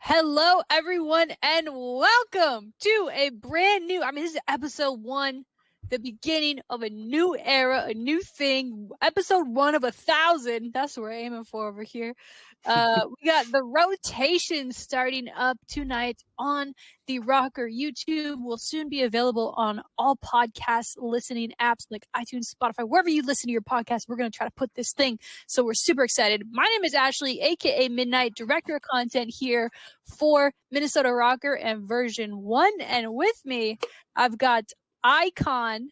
Hello, everyone, and welcome to a brand new, this is episode 1, the beginning of a new era, a new thing, episode 1 of 1,000. That's what we're aiming for over here. We got the rotation starting up tonight on the RØKKR YouTube. Will soon be available on all podcast listening apps like iTunes, Spotify, wherever you listen to your podcast. We're going to try to put this thing. So we're super excited. My name is Ashley, aka MiDNiTE, director of content here for Minnesota RØKKR and version 1. And with me, I've got IKON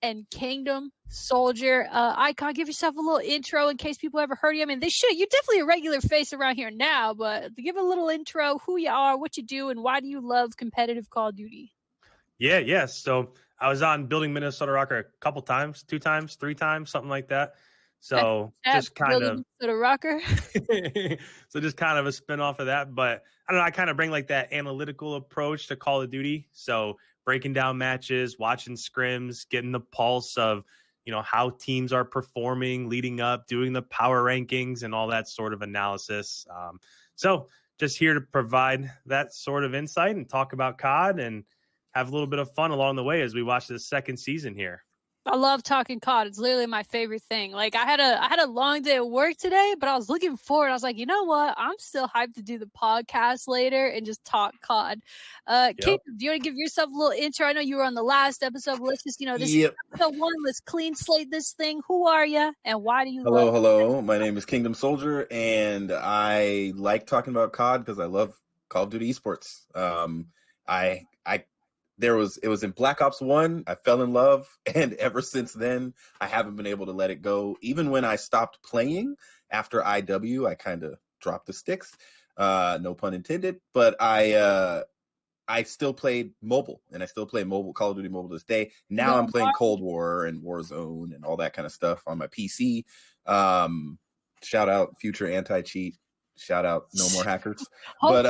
and Kingdom Soldier. IKON, give yourself a little intro in case people ever heard you. I mean, they should. You're definitely a regular face around here now, but give a little intro, who you are, what you do, and why do you love competitive Call of Duty? Yeah. So I was on Building Minnesota RØKKR a couple times, 2 times, 3 times, something like that. So just kind of Minnesota RØKKR. So just kind of a spin-off of that. But I don't know, I kind of bring like that analytical approach to Call of Duty. So breaking down matches, watching scrims, getting the pulse of, how teams are performing, leading up, doing the power rankings and all that sort of analysis. So just here to provide that sort of insight and talk about COD and have a little bit of fun along the way as we watch this second season here. I love talking COD. It's literally my favorite thing. Like I had a long day at work today, but I was looking forward. I was like, you know what? I'm still hyped to do the podcast later and just talk COD. Kate, do you want to give yourself a little intro? I know you were on the last episode. But let's just, this is episode 1. Let's clean slate this thing. Who are you and why do you Hello. My name is Kingdom Soldier and I like talking about COD because I love Call of Duty esports. It was in Black Ops 1. I fell in love, and ever since then, I haven't been able to let it go. Even when I stopped playing after IW, I kind of dropped the sticks. No pun intended. But I still played mobile, and I still play Call of Duty mobile to this day. Now I'm playing Cold War and Warzone and all that kind of stuff on my PC. Shout out Future Anti-Cheat. Shout out No More Hackers. But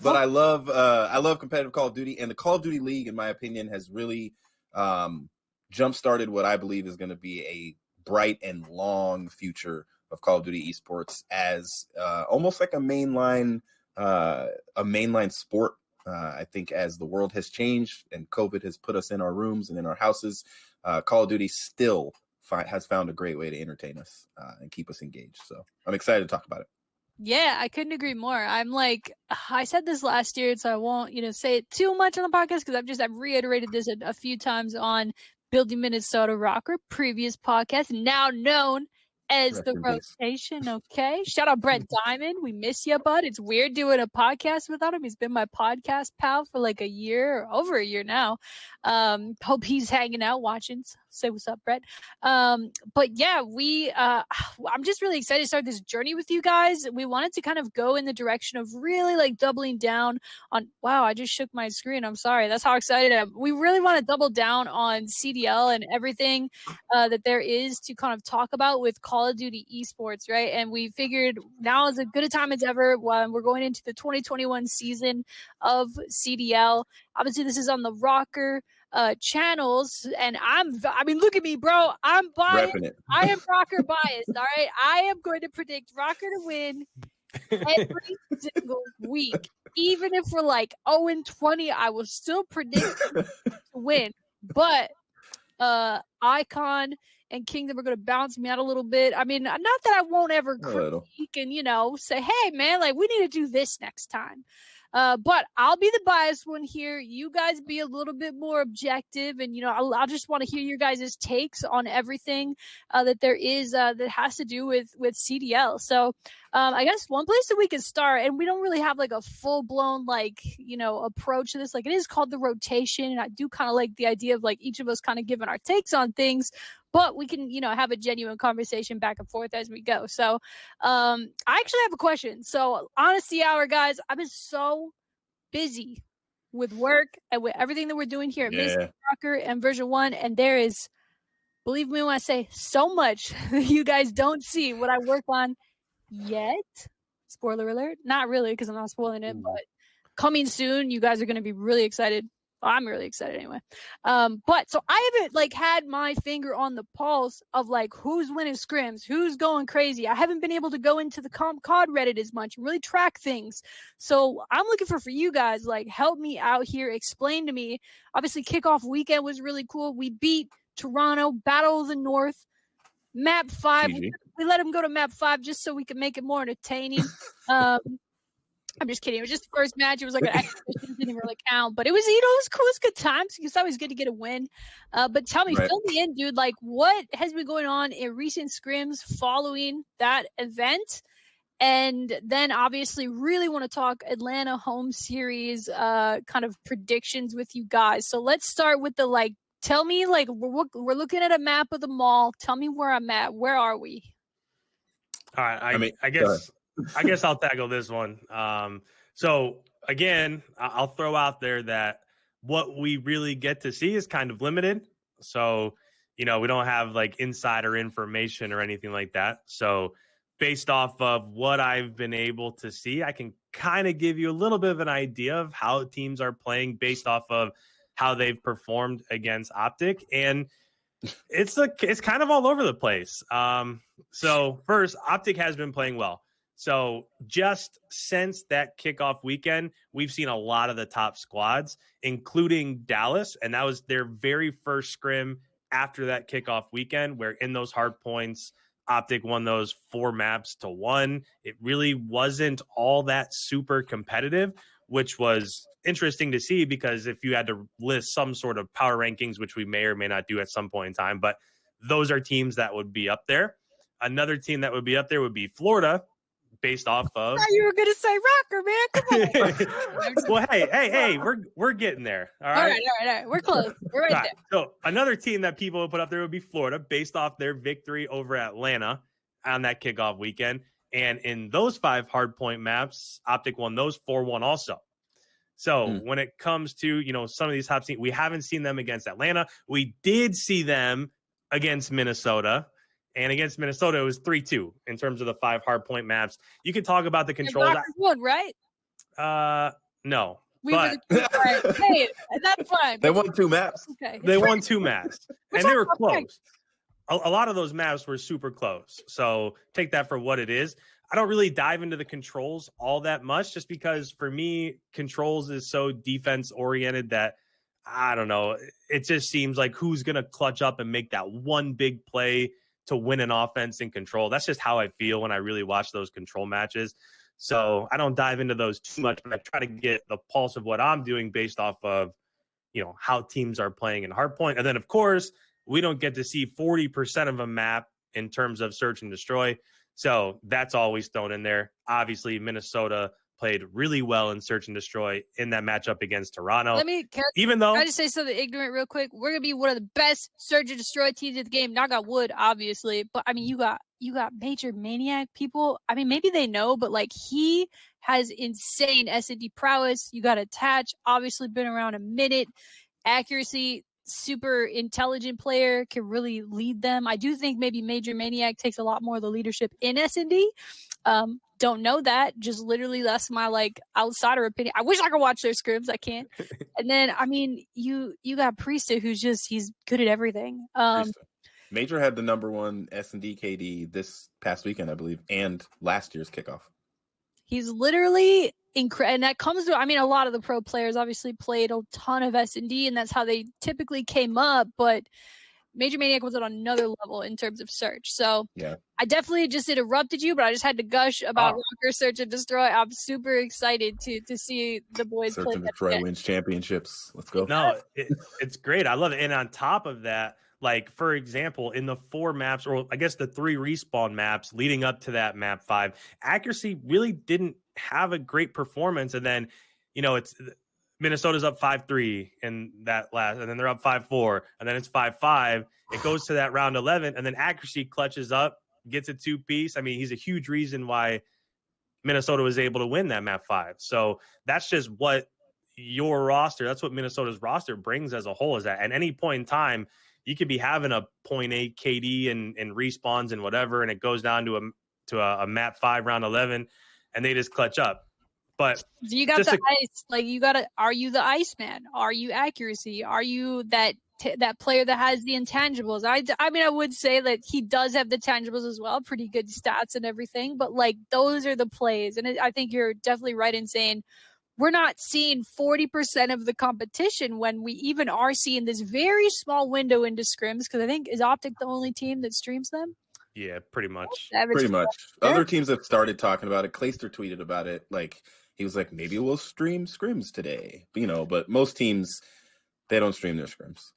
I love competitive Call of Duty, and the Call of Duty League, in my opinion, has really jump-started what I believe is going to be a bright and long future of Call of Duty esports as almost like a mainline sport. I think as the world has changed and COVID has put us in our rooms and in our houses, Call of Duty still has found a great way to entertain us and keep us engaged. So I'm excited to talk about it. Yeah, I couldn't agree more. I'm like, I said this last year, so I won't, say it too much on the podcast because I've reiterated this a few times on Building Minnesota RØKKR, previous podcast, now known as the rotation. Okay. Shout out Brett Diamond. We miss you, bud. It's weird doing a podcast without him. He's been my podcast pal for like a year, or over a year now. Hope he's hanging out watching. Say what's up, Brett. But yeah, I'm just really excited to start this journey with you guys. We wanted to kind of go in the direction of really like doubling down on, wow, I just shook my screen. I'm sorry. That's how excited I am. We really want to double down on CDL and everything that there is to kind of talk about with Call of Duty esports, right? And we figured now is as good a time as ever when we're going into the 2021 season of CDL. Obviously, this is on the RØKKR channels, and look at me, bro. I'm biased. I am RØKKR biased. All right, I am going to predict RØKKR to win every single week, even if we're like 0-20. I will still predict to win, but IKON and Kingdom are going to bounce me out a little bit. I mean, not that I won't ever critique and, say, hey, man, like, we need to do this next time. But I'll be the biased one here. You guys be a little bit more objective, and I'll just want to hear your guys' takes on everything that there is that has to do with CDL. So I guess one place that we can start, and we don't really have like a full blown approach to this. Like, it is called the rotation, and I do kind of like the idea of like each of us kind of giving our takes on things. But we can, have a genuine conversation back and forth as we go. So I actually have a question. So honesty hour, guys, I've been so busy with work and with everything that we're doing here at Minnesota RØKKR and version 1. And there is, believe me when I say, so much that you guys don't see what I work on yet. Spoiler alert. Not really, because I'm not spoiling it. But coming soon, you guys are going to be really excited. I'm really excited anyway. But so I haven't like had my finger on the pulse of like who's winning scrims, who's going crazy. I haven't been able to go into the comp COD Reddit as much and really track things. So I'm looking for you guys, like help me out here, explain to me. Obviously kickoff weekend was really cool. We beat Toronto, Battle of the North, map 5. We let them go to map 5 just so we could make it more entertaining. I'm just kidding. It was just the first match. It was like an exhibition. Didn't really count, but it was, it was cool. It was good times. It's always good to get a win. But tell me, fill me in, dude. Like, what has been going on in recent scrims following that event? And then obviously really want to talk Atlanta home series kind of predictions with you guys. So let's start with the, like, tell me, like, we're looking at a map of the mall. Tell me where I'm at. Where are we? All right. I guess I'll tackle this one. So again, I'll throw out there that what we really get to see is kind of limited. So, we don't have like insider information or anything like that. So based off of what I've been able to see, I can kind of give you a little bit of an idea of how teams are playing based off of how they've performed against Optic. And it's kind of all over the place. So first, Optic has been playing well. So just since that kickoff weekend, we've seen a lot of the top squads, including Dallas. And that was their very first scrim after that kickoff weekend, where in those hard points, Optic won those 4 maps to 1. It really wasn't all that super competitive, which was interesting to see, because if you had to list some sort of power rankings, which we may or may not do at some point in time, but those are teams that would be up there. Another team that would be up there would be Florida, based off of. You were gonna say RØKKR, man. Come on. Well, hey, we're getting there. All right. All right. We're close. We're right there. So another team that people would put up there would be Florida, based off their victory over Atlanta on that kickoff weekend. And in those 5 hardpoint maps, Optic won those 4-1 also. So when it comes to, some of these top teams, we haven't seen them against Atlanta. We did see them against Minnesota. And against Minnesota, it was 3-2 in terms of the 5 hardpoint maps. You could talk about the controls. Won, right? No. Hey, that's fine. They won 2 maps. Okay. They won 2 maps. And they were close. A lot of those maps were super close. So take that for what it is. I don't really dive into the controls all that much, just because for me, controls is so defense oriented that I don't know. It just seems like who's going to clutch up and make that one big play to win an offense in control. That's just how I feel when I really watch those control matches. So I don't dive into those too much, but I try to get the pulse of what I'm doing based off of, how teams are playing in hardpoint. And then, of course, we don't get to see 40% of a map in terms of search and destroy. So that's always thrown in there. Obviously, Minnesota played really well in search and destroy in that matchup against Toronto. Can I just say something ignorant real quick? We're gonna be one of the best search and destroy teams in the game. Knock on wood, obviously. But I mean, you got Major Maniac people. I mean, maybe they know, but like he has insane S&D prowess. You got Attach, obviously been around a minute. Accuracy, super intelligent player, can really lead them. I do think maybe Major Maniac takes a lot more of the leadership in S&D. Don't know that. Just literally, that's my like outsider opinion. I wish I could watch their scrims. I can't. And then, I mean, you got Priesta, he's good at everything. Major had the #1 S&D KD this past weekend, I believe, and last year's kickoff. He's literally incredible. And that comes to, I mean, a lot of the pro players obviously played a ton of S&D, and that's how they typically came up. But Major Maniac was at another level in terms of search. So yeah, I definitely just interrupted you, but I just had to gush about RØKKR Search and Destroy. I'm super excited to see the boys Search play. and Destroy wins championships. Let's go. No, it's great. I love it. And on top of that, like, for example, in the 4 maps, or I guess the 3 respawn maps leading up to that map 5, accuracy really didn't have a great performance. And then, it's Minnesota's up 5-3 in that last, and then they're up 5-4, and then it's 5-5. It goes to that round 11, and then accuracy clutches up, gets a 2-piece. I mean, he's a huge reason why Minnesota was able to win that map 5. So that's just what your roster, that's what Minnesota's roster brings as a whole, is that at any point in time, you could be having a 0.8 KD and respawns and whatever, and it goes down to a map 5 round 11, and they just clutch up. But you got the ice. Like, you got to, are you the Iceman? Are you accuracy? Are you that player that has the intangibles? I mean, I would say that he does have the tangibles as well, pretty good stats and everything, but like, those are the plays. And I think you're definitely right in saying we're not seeing 40% of the competition when we even are seeing this very small window into scrims, because I think, is Optic the only team that streams them? Yeah, pretty much. Pretty much. Other teams have started talking about it. Clayster tweeted about it. Like, he was like, maybe we'll stream scrims today. You know, but most teams, they don't stream their scrims.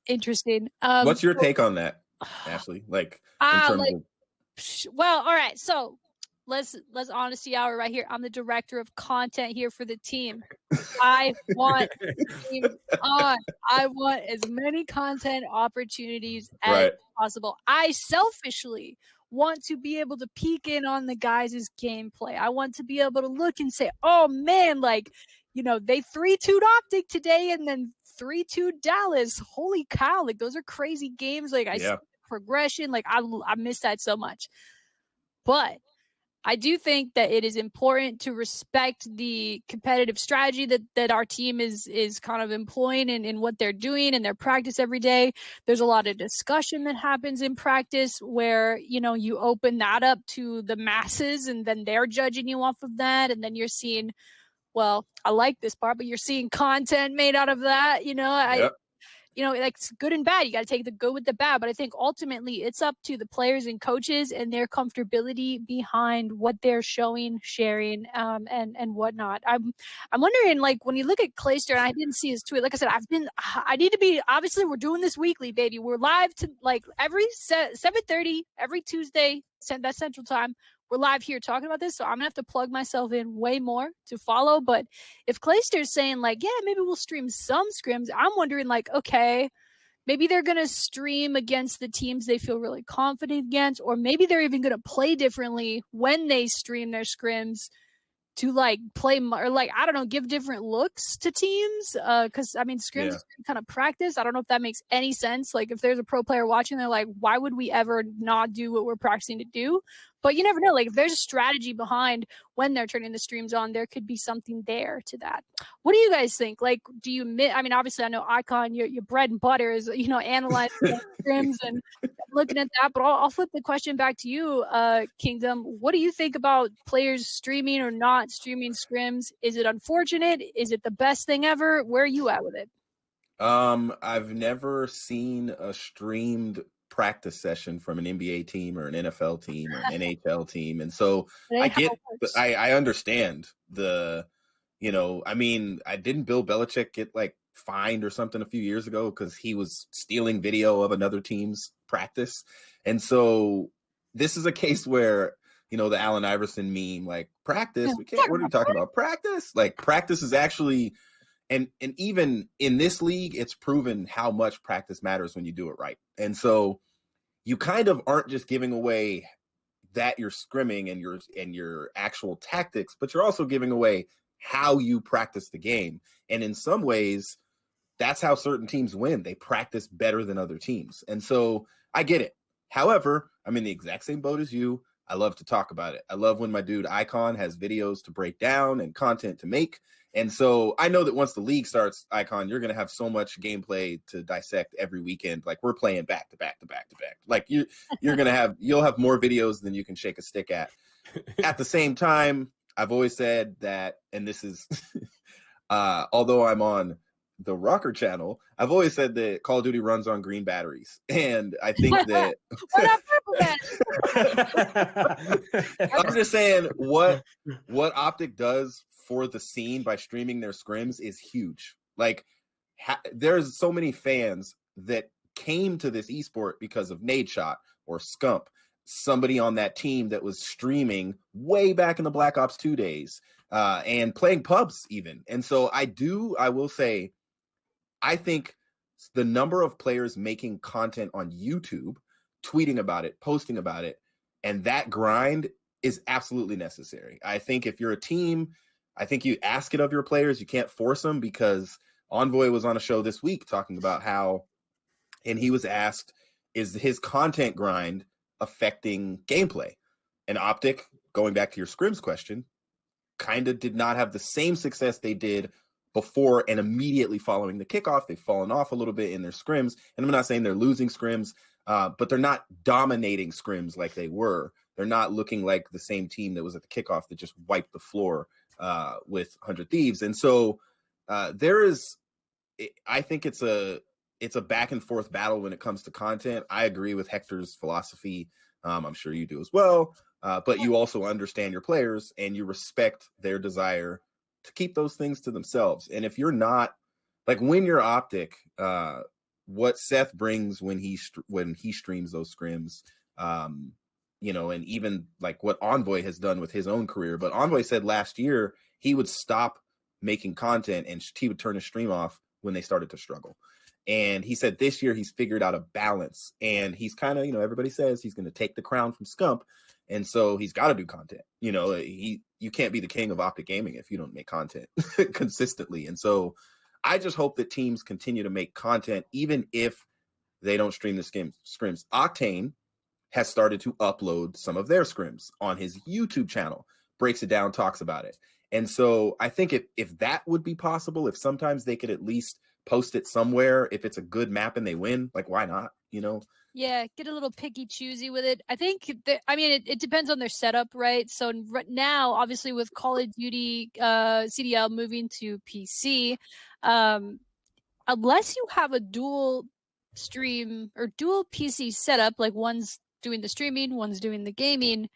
Interesting. What's your take on that, Ashley? Like, in terms of... Well, all right. So let's honesty hour right here. I'm the director of content here for the team. I want teams on. I want as many content opportunities as possible. I selfishly want to be able to peek in on the guys' gameplay. I want to be able to look and say, oh man, like, you know, they 3-2'd Optic today and then 3-2 Dallas. Holy cow, like, those are crazy games. Like, I see progression. Like, I miss that so much. But I do think that it is important to respect the competitive strategy that our team is kind of employing in what they're doing in their practice every day. There's a lot of discussion that happens in practice where, you know, you open that up to the masses and then they're judging you off of that. And then you're seeing, well, I like this part, but you're seeing content made out of that. You know, you know, like, it's good and bad. You got to take the good with the bad. But I think ultimately it's up to the players and coaches and their comfortability behind what they're showing, sharing, and whatnot. I'm wondering, like, when you look at Clayster, and I didn't see his tweet. Like I said, I need to be, obviously we're doing this weekly, baby. We're live to, like, every 7:30 every Tuesday, that's Central Time. We're live here talking about this, so I'm gonna have to plug myself in way more to follow. But if Clayster's saying, like, yeah, maybe we'll stream some scrims, I'm wondering, like, okay, maybe they're gonna stream against the teams they feel really confident against, or maybe they're even gonna play differently when they stream their scrims to, like, play, or, like, I don't know, give different looks to teams. Because I mean, scrims kind of practice. I don't know if that makes any sense. Like, if there's a pro player watching, they're like, why would we ever not do what we're practicing to do? But you never know. Like, if there's a strategy behind when they're turning the streams on, there could be something there to that. What do you guys think? Like, do you I mean, obviously I know IKON, your bread and butter is, you know, analyzing scrims and looking at that, but I'll flip the question back to you, Kingdom. What do you think about players streaming or not streaming scrims? Is it unfortunate? Is it the best thing ever? Where are you at with it? I've never seen a streamed practice session from an NBA team or an NFL team or an NHL team. And so I understand the, you know, I mean, didn't Bill Belichick get, like, fined or something a few years ago because he was stealing video of another team's practice? And so this is a case where, you know, the Allen Iverson meme, like, practice, we can't, what are you talking about? Practice? Like, practice is actually, and even in this league, it's proven how much practice matters when you do it right. And so you kind of aren't just giving away that you're scrimming and your actual tactics, but you're also giving away how you practice the game. And in some ways, that's how certain teams win. They practice better than other teams. And so I get it. However, I'm in the exact same boat as you. I love to talk about it. I love when my dude IKON has videos to break down and content to make. And so I know that once the league starts, IKON, you're going to have so much gameplay to dissect every weekend. Like, we're playing back to back to back to back. Like, you'll have more videos than you can shake a stick at. At the same time, I've always said that, and this is, although I'm on the RØKKR channel, I've always said that Call of Duty runs on green batteries. And I think that I'm just saying what Optic does for the scene by streaming their scrims is huge. Like, there's so many fans that came to this esport because of Nadeshot or Scump, somebody on that team that was streaming way back in the Black Ops 2 days, and playing pubs even. And so I will say, I think the number of players making content on YouTube, tweeting about it, posting about it, and that grind is absolutely necessary. I think if you're a team, I think you ask it of your players. You can't force them, because Envoy was on a show this week talking about how, and he was asked, is his content grind affecting gameplay? And Optic, going back to your scrims question, kind of did not have the same success they did before and immediately following the kickoff. They've fallen off a little bit in their scrims. And I'm not saying they're losing scrims, but they're not dominating scrims like they were. They're not looking like the same team that was at the kickoff that just wiped the floor with 100 Thieves. And so I think it's a back and forth battle when it comes to content. I agree with Hector's philosophy. I'm sure you do as well. But you also understand your players and you respect their desire to keep those things to themselves. And if you're not, like, when you're Optic, what Seth brings when he streams those scrims, you know, and even like what Envoy has done with his own career. But Envoy said last year he would stop making content and he would turn his stream off when they started to struggle. And he said this year he's figured out a balance, and he's kind of, you know, everybody says he's going to take the crown from Scump. And so he's got to do content. You know, you can't be the king of Optic Gaming if you don't make content consistently. And so I just hope that teams continue to make content, even if they don't stream the scrims. Octane has started to upload some of their scrims on his YouTube channel, breaks it down, talks about it. And so I think if that would be possible, if sometimes they could at least post it somewhere, if it's a good map and they win, like, why not, you know? Yeah, get a little picky choosy with it. I think it depends on their setup, right? So right now, obviously with Call of Duty CDL moving to PC, unless you have a dual stream or dual PC setup, like one's doing the streaming, one's doing the gaming,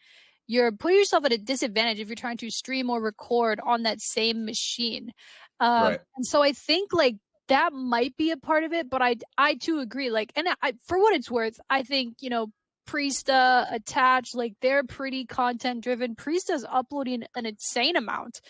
you're putting yourself at a disadvantage if you're trying to stream or record on that same machine. Right. And so I think like that might be a part of it, but I too agree. Like, and for what it's worth, I think, you know, Priesta, Attach, like they're pretty content driven. Priesta's uploading an insane amount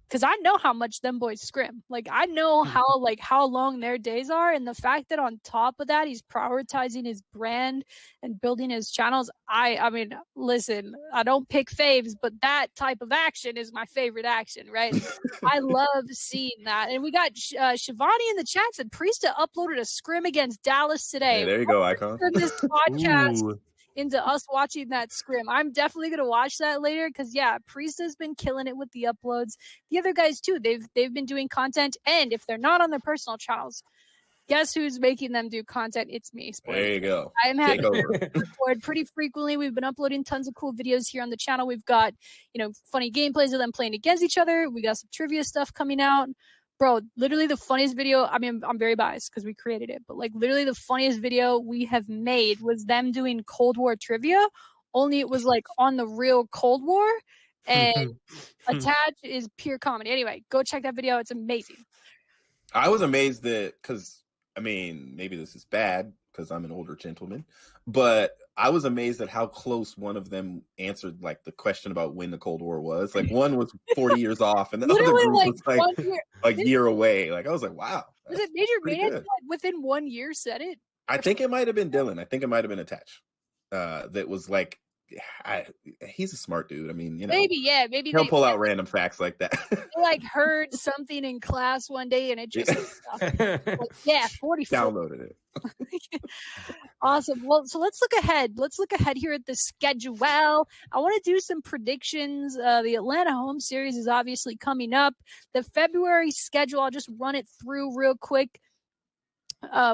because I know how much them boys scrim. Like, I know how long their days are, and the fact that on top of that he's prioritizing his brand and building his channels. I mean, listen, I don't pick faves, but that type of action is my favorite action, right? I love seeing that. And we got Shivani in the chat said Priesta uploaded a scrim against Dallas today. Hey, there you go, Icon. This podcast Ooh. into us watching that scrim. I'm definitely gonna watch that later because yeah, Priesta's been killing it with the uploads. The other guys too, they've been doing content, and if they're not on their personal channels, guess who's making them do content? It's me. Spoiler. There you go. I'm having over. record pretty frequently. We've been uploading tons of cool videos here on the channel. We've got, you know, funny gameplays of them playing against each other. We got some trivia stuff coming out. Bro, literally the funniest video, I mean, I'm very biased because we created it, but like literally the funniest video we have made was them doing Cold War trivia, only it was like on the real Cold War, and Attach is pure comedy. Anyway, go check that video. It's amazing. I was amazed that, because, I mean, maybe this is bad because I'm an older gentleman, but I was amazed at how close one of them answered like the question about when the Cold War was. Like one was 40 years off, and the other group was like a year away. Like I was like, wow. Was it Major Mayday that within 1 year said it? I think it might have been Dylan. I think it might have been Attach. That was like, he's a smart dude. I mean, you know, maybe he'll pull out random facts like that. They like heard something in class one day and it just like, 44. Downloaded it. Awesome. Well, so let's look ahead. Let's look ahead here at the schedule. I want to do some predictions. The Atlanta home series is obviously coming up. The February schedule, I'll just run it through real quick.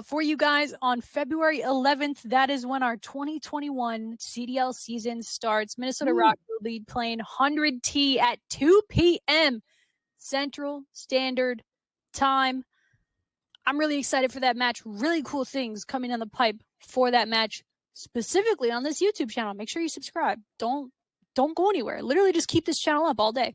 For you guys on February 11th, that is when our 2021 CDL season starts. Minnesota RØKKR will be playing 100T at 2 p.m. Central Standard Time. I'm really excited for that match. Really cool things coming down the pipe for that match, specifically on this YouTube channel. Make sure you subscribe. Don't go anywhere. Literally just keep this channel up all day.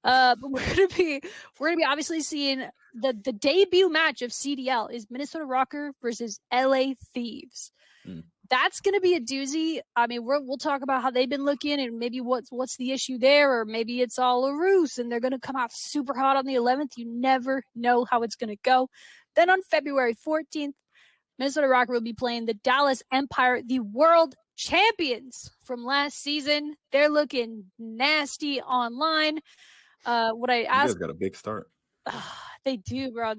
But we're gonna be obviously seeing the debut match of CDL is Minnesota RØKKR versus LA Thieves. That's gonna be a doozy. I mean, we'll talk about how they've been looking and maybe what's the issue there, or maybe it's all a ruse and they're gonna come out super hot on the 11th. You never know how it's gonna go. Then on February 14th, Minnesota RØKKR will be playing the Dallas Empire, the world champions from last season. They're looking nasty online. What I asked, you guys got a big start. They do, bro.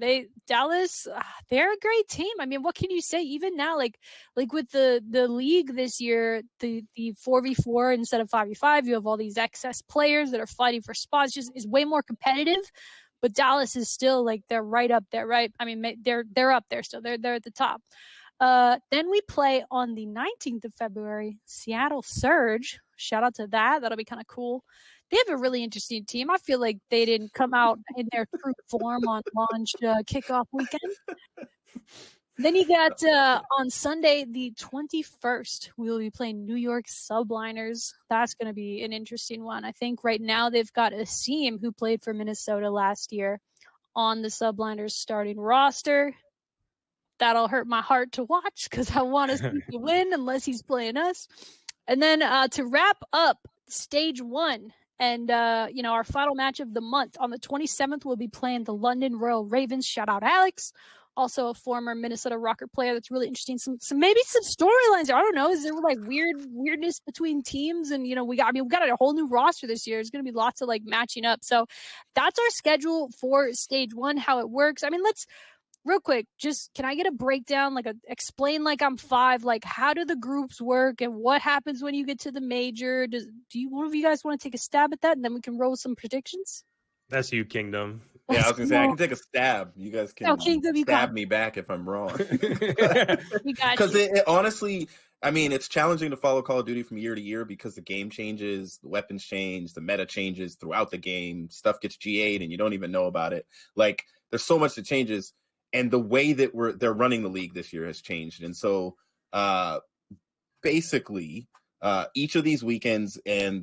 Dallas, they're a great team. I mean, what can you say? Even now, like with the league this year, the 4v4 instead of 5v5, you have all these excess players that are fighting for spots. Just is way more competitive. But Dallas is still like they're right up there, right? I mean, they're up there still. They're at the top. Then we play on the 19th of February, Seattle Surge. Shout out to that. That'll be kind of cool. They have a really interesting team. I feel like they didn't come out in their true form on launch kickoff weekend. Then you got on Sunday, the 21st, we will be playing New York Subliners. That's going to be an interesting one. I think right now they've got Asim, who played for Minnesota last year, on the Subliners starting roster. That'll hurt my heart to watch because I want to see him win unless he's playing us. And then to wrap up stage 1 and, our final match of the month, on the 27th, we'll be playing the London Royal Ravens. Shout out Alex. Also a former Minnesota RØKKR player. That's really interesting. Maybe some storylines. I don't know. Is there like weirdness between teams? And, we got a whole new roster this year. There's going to be lots of like matching up. So that's our schedule for stage 1, how it works. I mean, let's real quick, just can I get a breakdown, explain like I'm 5, like how do the groups work and what happens when you get to the major? Do one of you guys want to take a stab at that, and then we can roll some predictions? That's you, Kingdom. Yeah, I was gonna say I can take a stab. You guys can stab me back if I'm wrong. Because it honestly, I mean, it's challenging to follow Call of Duty from year to year because the game changes, the weapons change, the meta changes throughout the game. Stuff gets GA'd and you don't even know about it. Like, there's so much that changes, and the way that they're running the league this year has changed. And so, basically, each of these weekends, and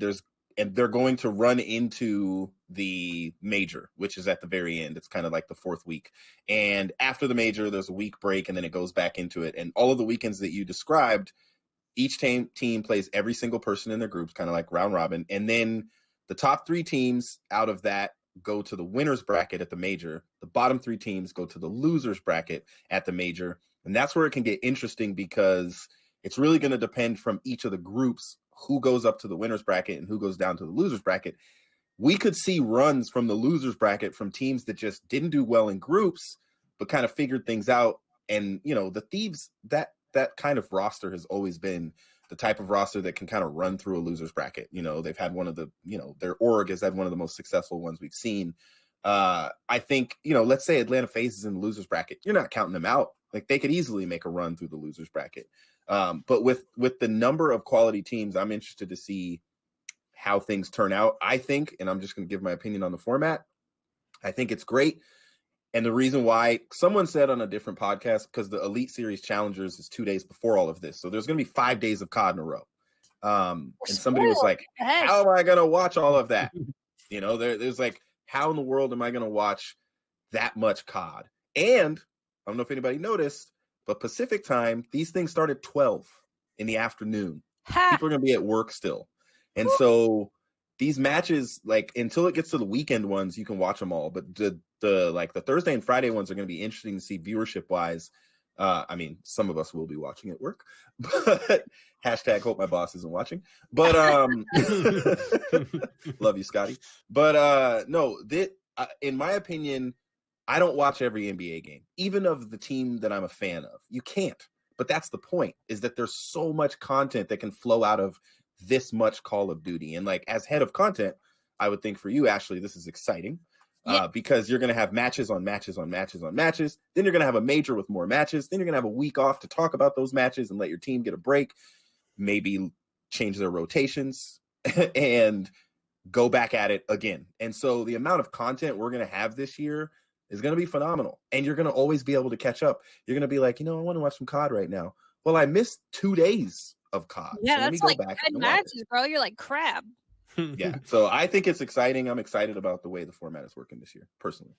they're going to run into the major, which is at the very end. It's kind of like the 4th week. And after the major, there's a week break, and then it goes back into it. And all of the weekends that you described, each team plays every single person in their groups, kind of like round robin. And then the top 3 teams out of that go to the winner's bracket at the major. The bottom 3 teams go to the loser's bracket at the major. And that's where it can get interesting because it's really going to depend from each of the groups who goes up to the winner's bracket and who goes down to the loser's bracket. We could see runs from the loser's bracket from teams that just didn't do well in groups, but kind of figured things out. And, the Thieves, that kind of roster has always been the type of roster that can kind of run through a loser's bracket. They've had one of the, their org has had one of the most successful ones we've seen. I think, let's say Atlanta FaZe is in the loser's bracket. You're not counting them out. Like, they could easily make a run through the loser's bracket. But with the number of quality teams, I'm interested to see how things turn out. I think, and I'm just going to give my opinion on the format, I think it's great. And the reason why, someone said on a different podcast, because the Elite Series Challengers is 2 days before all of this. So there's going to be 5 days of COD in a row. And somebody was like, how am I going to watch all of that? There's like, how in the world am I going to watch that much COD? And I don't know if anybody noticed, but Pacific time, these things start at 12 in the afternoon. People are going to be at work still. And so these matches, like, until it gets to the weekend ones, you can watch them all. But the Thursday and Friday ones are going to be interesting to see viewership wise. I mean, some of us will be watching at work, but hashtag hope my boss isn't watching. But love you, Scotty. But in my opinion, I don't watch every NBA game, even of the team that I'm a fan of. You can't. But that's the point, is that there's so much content that can flow out of this much Call of Duty. And like, as head of content, I would think for you, Ashley, this is exciting. Because you're going to have matches on matches on matches on matches. Then you're going to have a major with more matches. Then you're going to have a week off to talk about those matches and let your team get a break, maybe change their rotations and go back at it again. And so the amount of content we're going to have this year is going to be phenomenal. And you're going to always be able to catch up. You're going to be like, I want to watch some COD right now. Well, I missed 2 days of COD. Yeah, so that's like 10 matches, bro. You're like crab. Yeah, so I think it's exciting. I'm excited about the way the format is working this year, personally.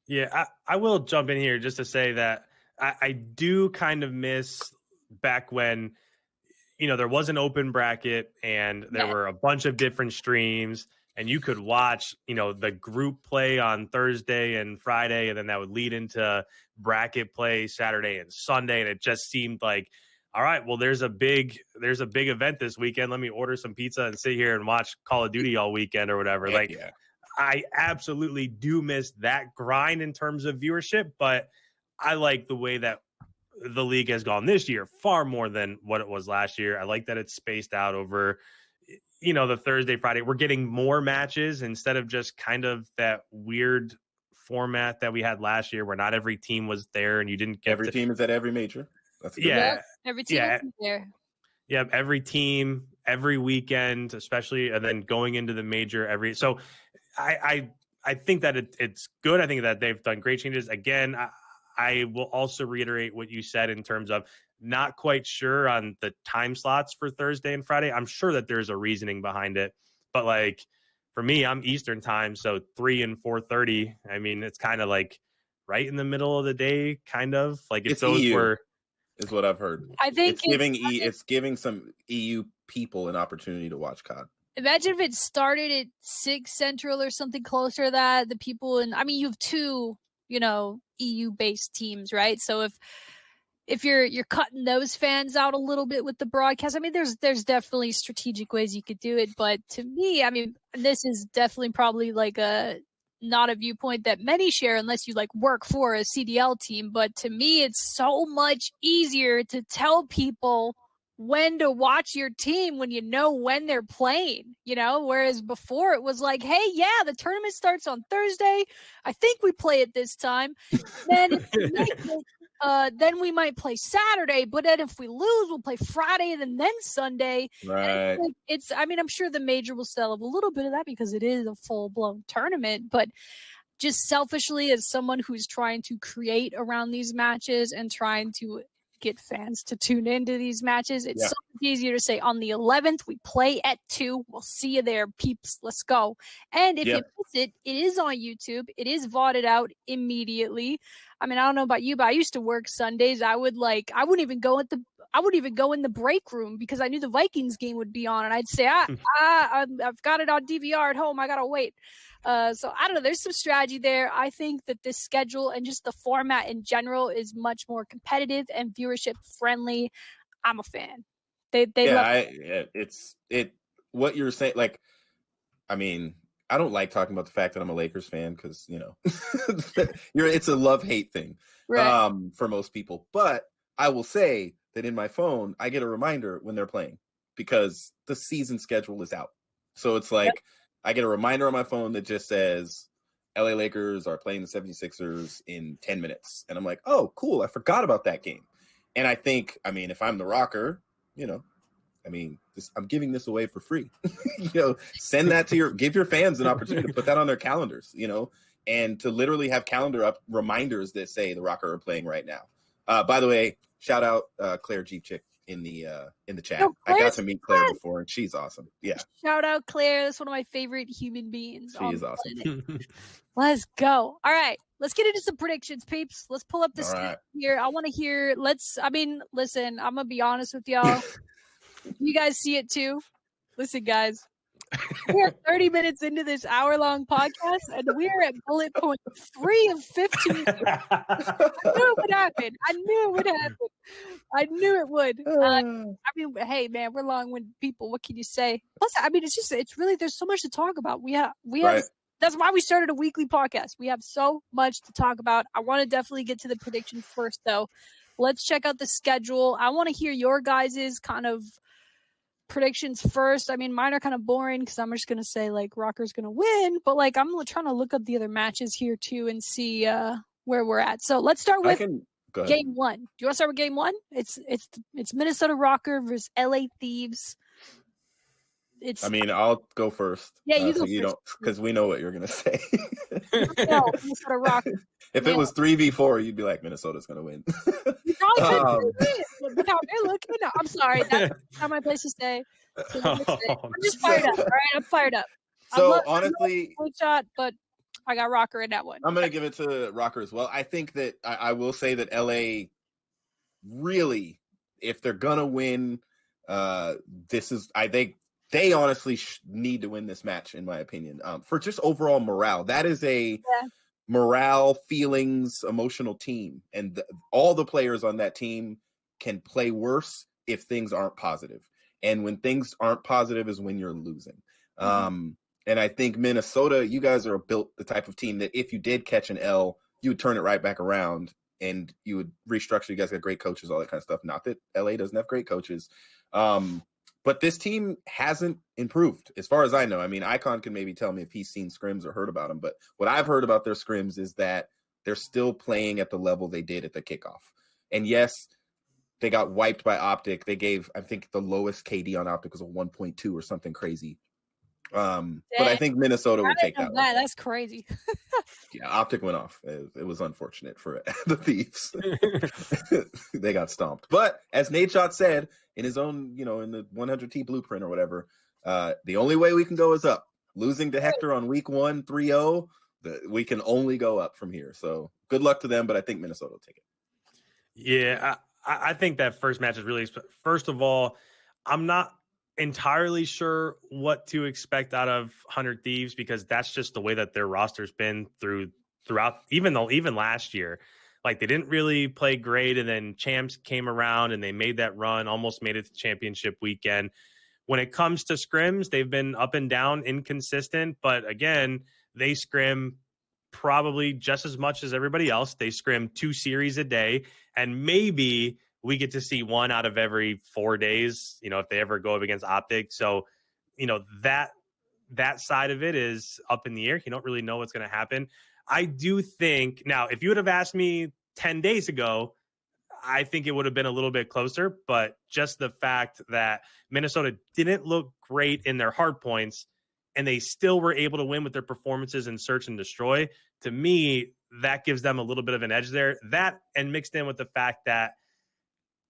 Yeah, I will jump in here just to say that I do kind of miss back when, there was an open bracket and there were a bunch of different streams and you could watch, the group play on Thursday and Friday, and then that would lead into bracket play Saturday and Sunday. And it just seemed like, all right, well, there's a big event this weekend. Let me order some pizza and sit here and watch Call of Duty all weekend or whatever. I absolutely do miss that grind in terms of viewership, but I like the way that the league has gone this year far more than what it was last year. I like that it's spaced out over, the Thursday, Friday. We're getting more matches instead of just kind of that weird format that we had last year where not every team was there and you didn't get every team is at every major. That's a good yeah. one. Every team will be there. Yeah, every team, every weekend, especially, and then going into the major so I think that it's good. I think that they've done great changes. Again, I will also reiterate what you said in terms of not quite sure on the time slots for Thursday and Friday. I'm sure that there's a reasoning behind it, but like for me, I'm Eastern time, so 3 and 4:30. I mean, it's kind of like right in the middle of the day, kind of like if It's those EU. were. Is what I've heard. I think it's giving some EU people an opportunity to watch COD. Imagine if it started at 6 Central or something closer to that. The people you have 2, EU-based teams, right? So if you're cutting those fans out a little bit with the broadcast, there's definitely strategic ways you could do it. But to me, this is definitely probably like not a viewpoint that many share unless you like work for a CDL team. But to me, it's so much easier to tell people when to watch your team when you know when they're playing, whereas before it was like, hey, yeah, the tournament starts on Thursday. I think we play it this time. Then if we make it, then we might play Saturday, but then if we lose, we'll play Friday and then Sunday. Right. I'm sure the major will sell a little bit of that because it is a full-blown tournament, but just selfishly as someone who's trying to create around these matches and trying to get fans to tune into these matches, it's so much easier to say on the 11th we play at 2. We'll see you there, peeps. Let's go. And if you miss it, it is on YouTube. It is VODed out immediately. I don't know about you, but I used to work Sundays. I wouldn't even go in the break room because I knew the Vikings game would be on, and I'd say, I've got it on DVR at home. I gotta wait. So I don't know. There's some strategy there. I think that this schedule and just the format in general is much more competitive and viewership friendly. I'm a fan. They love what you're saying. Like, I don't like talking about the fact that I'm a Lakers fan because it's a love-hate thing, right. For most people. But I will say that in my phone, I get a reminder when they're playing because the season schedule is out. So it's like I get a reminder on my phone that just says LA Lakers are playing the 76ers in 10 minutes. And I'm like, oh, cool. I forgot about that game. And I think, if I'm the RØKKR, I'm giving this away for free. Send that to give your fans an opportunity to put that on their calendars, and to literally have calendar up reminders that say the RØKKR are playing right now. By the way, shout out Claire Jeep Chick in the chat. I got to meet Claire before, and she's awesome. Yeah. Shout out Claire. That's one of my favorite human beings. She is awesome. Let's go. All right. Let's get into some predictions, peeps. Let's pull up the here. I want to hear. Listen, I'm going to be honest with y'all. You guys see it too? Listen, guys. We're 30 minutes into this hour-long podcast, and we're at bullet point 3 of 15. I knew it would happen. I knew it would. Hey, man, we're long-winded people. What can you say? Plus, it's really, there's so much to talk about. We have. That's why we started a weekly podcast. We have so much to talk about. I want to definitely get to the predictions first, though. Let's check out the schedule. I want to hear your guys' kind of predictions first. Mine are kind of boring because I'm just going to say, RØKKR's going to win. But, I'm trying to look up the other matches here, too, and see where we're at. So, let's start with Game 1. Do you want to start with Game 1? It's Minnesota RØKKR versus LA Thieves. I'll go first. Yeah, you go first. Because we know what you're going to say. No, Minnesota RØKKR. If it was 3v4, you'd be like, Minnesota's going to win. You probably couldn't win. How they're looking. I'm sorry. That's not my place to stay. I'm just fired up. All right, I'm fired up. So, honestly, shot, but I got RØKKR in that one. I'm going to give it to RØKKR as well. I think that I will say that LA really, if they're going to win, I think they honestly need to win this match, in my opinion, for just overall morale. That is a morale, feelings, emotional team. And all the players on that team can play worse if things aren't positive. And when things aren't positive is when you're losing. And I think Minnesota, you guys are built the type of team that if you did catch an L, you would turn it right back around and you would restructure. You guys got great coaches, all that kind of stuff. Not that LA doesn't have great coaches. But this team hasn't improved as far as I know. I mean, IKON can maybe tell me if he's seen scrims or heard about them. But what I've heard about their scrims is that they're still playing at the level they did at the kickoff. And yes, they got wiped by Optic. They gave, I think the lowest KD on Optic was a 1.2 or something crazy. But I think Minnesota would take that one. That's crazy. Yeah, Optic went off. It was unfortunate for the Thieves. They got stomped. But as Nate Shot said in his own, in the 100T blueprint or whatever, the only way we can go is up. Losing to Hector on week 1, 3-0, we can only go up from here. So good luck to them, but I think Minnesota will take it. Yeah, I think that first match is really, first of all, I'm not entirely sure what to expect out of 100 Thieves because that's just the way that their roster's been throughout, even last year. Like they didn't really play great, and then champs came around and they made that run, almost made it to championship weekend. When it comes to scrims, they've been up and down, inconsistent, but again, they scrim probably just as much as everybody else. They scrim 2 series a day, and maybe we get to see 1 out of every 4 days, if they ever go up against Optic. So, that side of it is up in the air. You don't really know what's going to happen. I do think now, if you would have asked me 10 days ago, I think it would have been a little bit closer, but just the fact that Minnesota didn't look great in their hard points and they still were able to win with their performances in search and destroy, to me, that gives them a little bit of an edge there. That, and mixed in with the fact that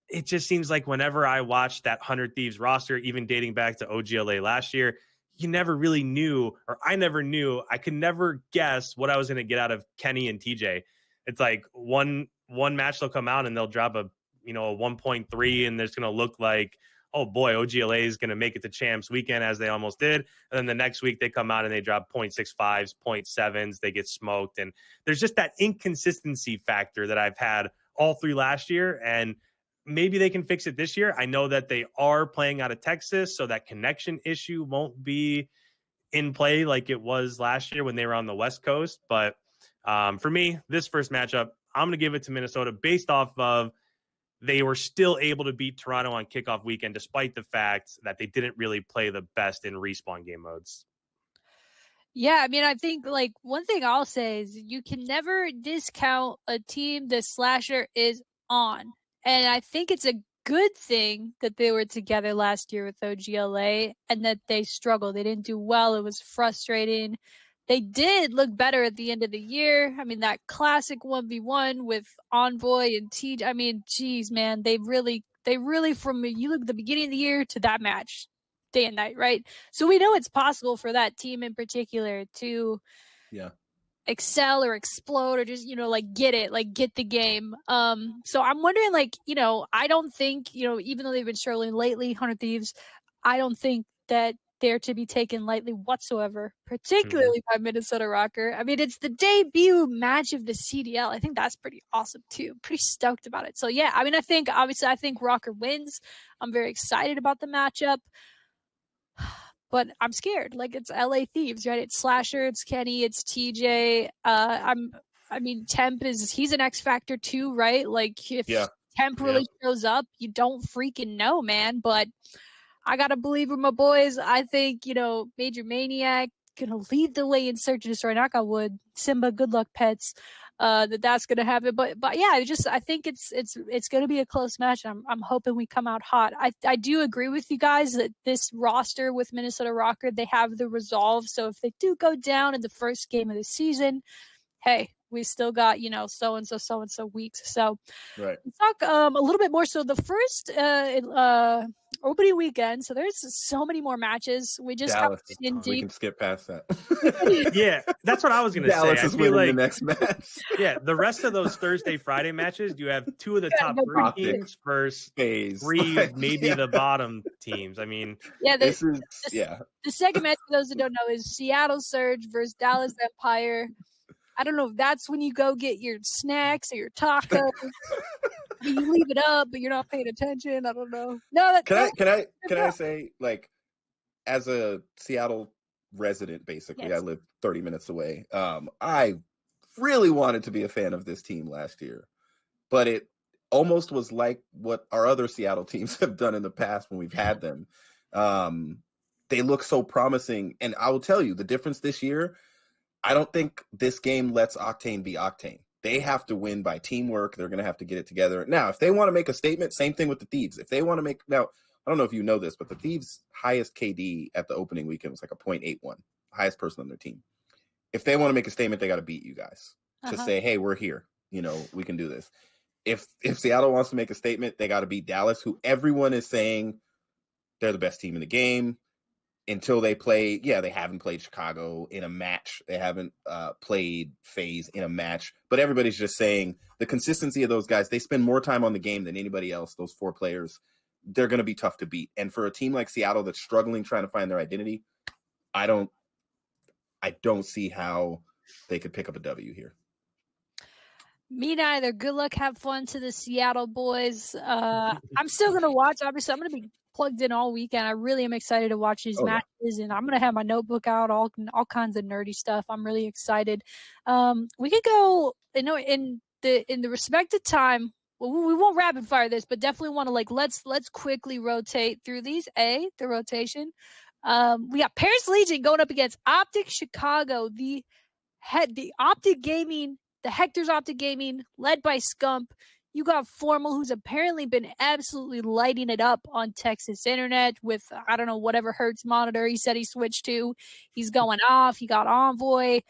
it just seems like whenever I watched that 100 Thieves roster, even dating back to OGLA last year, you never really knew, or I never knew, I could never guess what I was going to get out of Kenny and TJ. It's like one match they'll come out and they'll drop a 1.3, and there's going to look like, oh boy, OGLA is going to make it to champs weekend, as they almost did. And then the next week they come out and they drop 0.65s, 0.7s, they get smoked. And there's just that inconsistency factor that I've had all through last year. And maybe they can fix it this year. I know that they are playing out of Texas, so that connection issue won't be in play like it was last year when they were on the West Coast. But for me, this first matchup, I'm going to give it to Minnesota based off of they were still able to beat Toronto on kickoff weekend, despite the fact that they didn't really play the best in respawn game modes. Yeah, I mean, I think like one thing I'll say is you can never discount a team that Slasher is on. And I think it's a good thing that they were together last year with OGLA and that they struggled. They didn't do well. It was frustrating. They did look better at the end of the year. I mean, that classic 1v1 with Envoy and TJ. I mean, geez, man, they really from you look at the beginning of the year to that match, day and night, right? So we know it's possible for that team in particular to excel or explode or just, get the game. So I'm wondering, I don't think, even though they've been struggling lately, 100 Thieves, I don't think that they're to be taken lightly whatsoever, particularly by Minnesota RØKKR. I mean, it's the debut match of the CDL. I think that's pretty awesome too. Pretty stoked about it. So yeah, I mean, I think RØKKR wins. I'm very excited about the matchup. But I'm scared. Like, it's LA Thieves, right? It's Slasher, it's Kenny, it's TJ. Temp he's an X factor too, right? Like, if Temp really shows up, you don't freaking know, man. But I gotta believe in my boys. I think, Major Maniac gonna lead the way in search and destroy. Knock on wood. Simba, good luck, pets. That's gonna happen. But yeah, I think it's gonna be a close match. I'm hoping we come out hot. I do agree with you guys that this roster with Minnesota RØKKR, they have the resolve. So if they do go down in the first game of the season, hey, we still got, so and so weeks. So right. Let's talk a little bit more. So the first opening weekend, so there's so many more matches. We just Dallas. We can skip past that. Yeah, that's what I was going to say. Dallas is winning the next match. Yeah, the rest of those Thursday, Friday matches, you have 2 of the top 3 teams versus 3, maybe the bottom teams. I mean, the second match, for those who don't know, is Seattle Surge versus Dallas Empire. I don't know if that's when you go get your snacks or your tacos. You leave it up, but you're not paying attention. I don't know. No, can I say, like, as a Seattle resident, basically. Yes. I live 30 minutes away. I really wanted to be a fan of this team last year, but it almost was like what our other Seattle teams have done in the past when we've had them. They look so promising. And I will tell you, the difference this year, I don't think this game lets Octane be Octane. They have to win by teamwork. They're going to have to get it together. Now, if they want to make a statement, same thing with the Thieves. If they want to make, now, I don't know if you know this, but the Thieves' highest KD at the opening weekend was like a 0.81, highest person on their team. If they want to make a statement, they got to beat you guys to say, hey, we're here. You know, we can do this. If Seattle wants to make a statement, they got to beat Dallas, who everyone is saying they're the best team in the game. Until they play, they haven't played Chicago in a match. They haven't played FaZe in a match. But everybody's just saying the consistency of those guys, they spend more time on the game than anybody else, those 4 players. They're going to be tough to beat. And for a team like Seattle that's struggling trying to find their identity, I don't see how they could pick up a W here. Me neither. Good luck. Have fun to the Seattle boys. I'm still going to watch. Obviously, I'm going to be plugged in all weekend. I really am excited to watch these matches, and I'm going to have my notebook out, all kinds of nerdy stuff. I'm really excited. We could go, in the respected time. Well, we won't rapid fire this, but definitely want to let's quickly rotate through these. The rotation. We got Paris Legion going up against Optic Chicago. The Optic Gaming. The Hector's Optic Gaming, led by Scump. You got Formal, who's apparently been absolutely lighting it up on Texas internet with, I don't know, whatever Hertz monitor he said he switched to. He's going off. You got Envoy.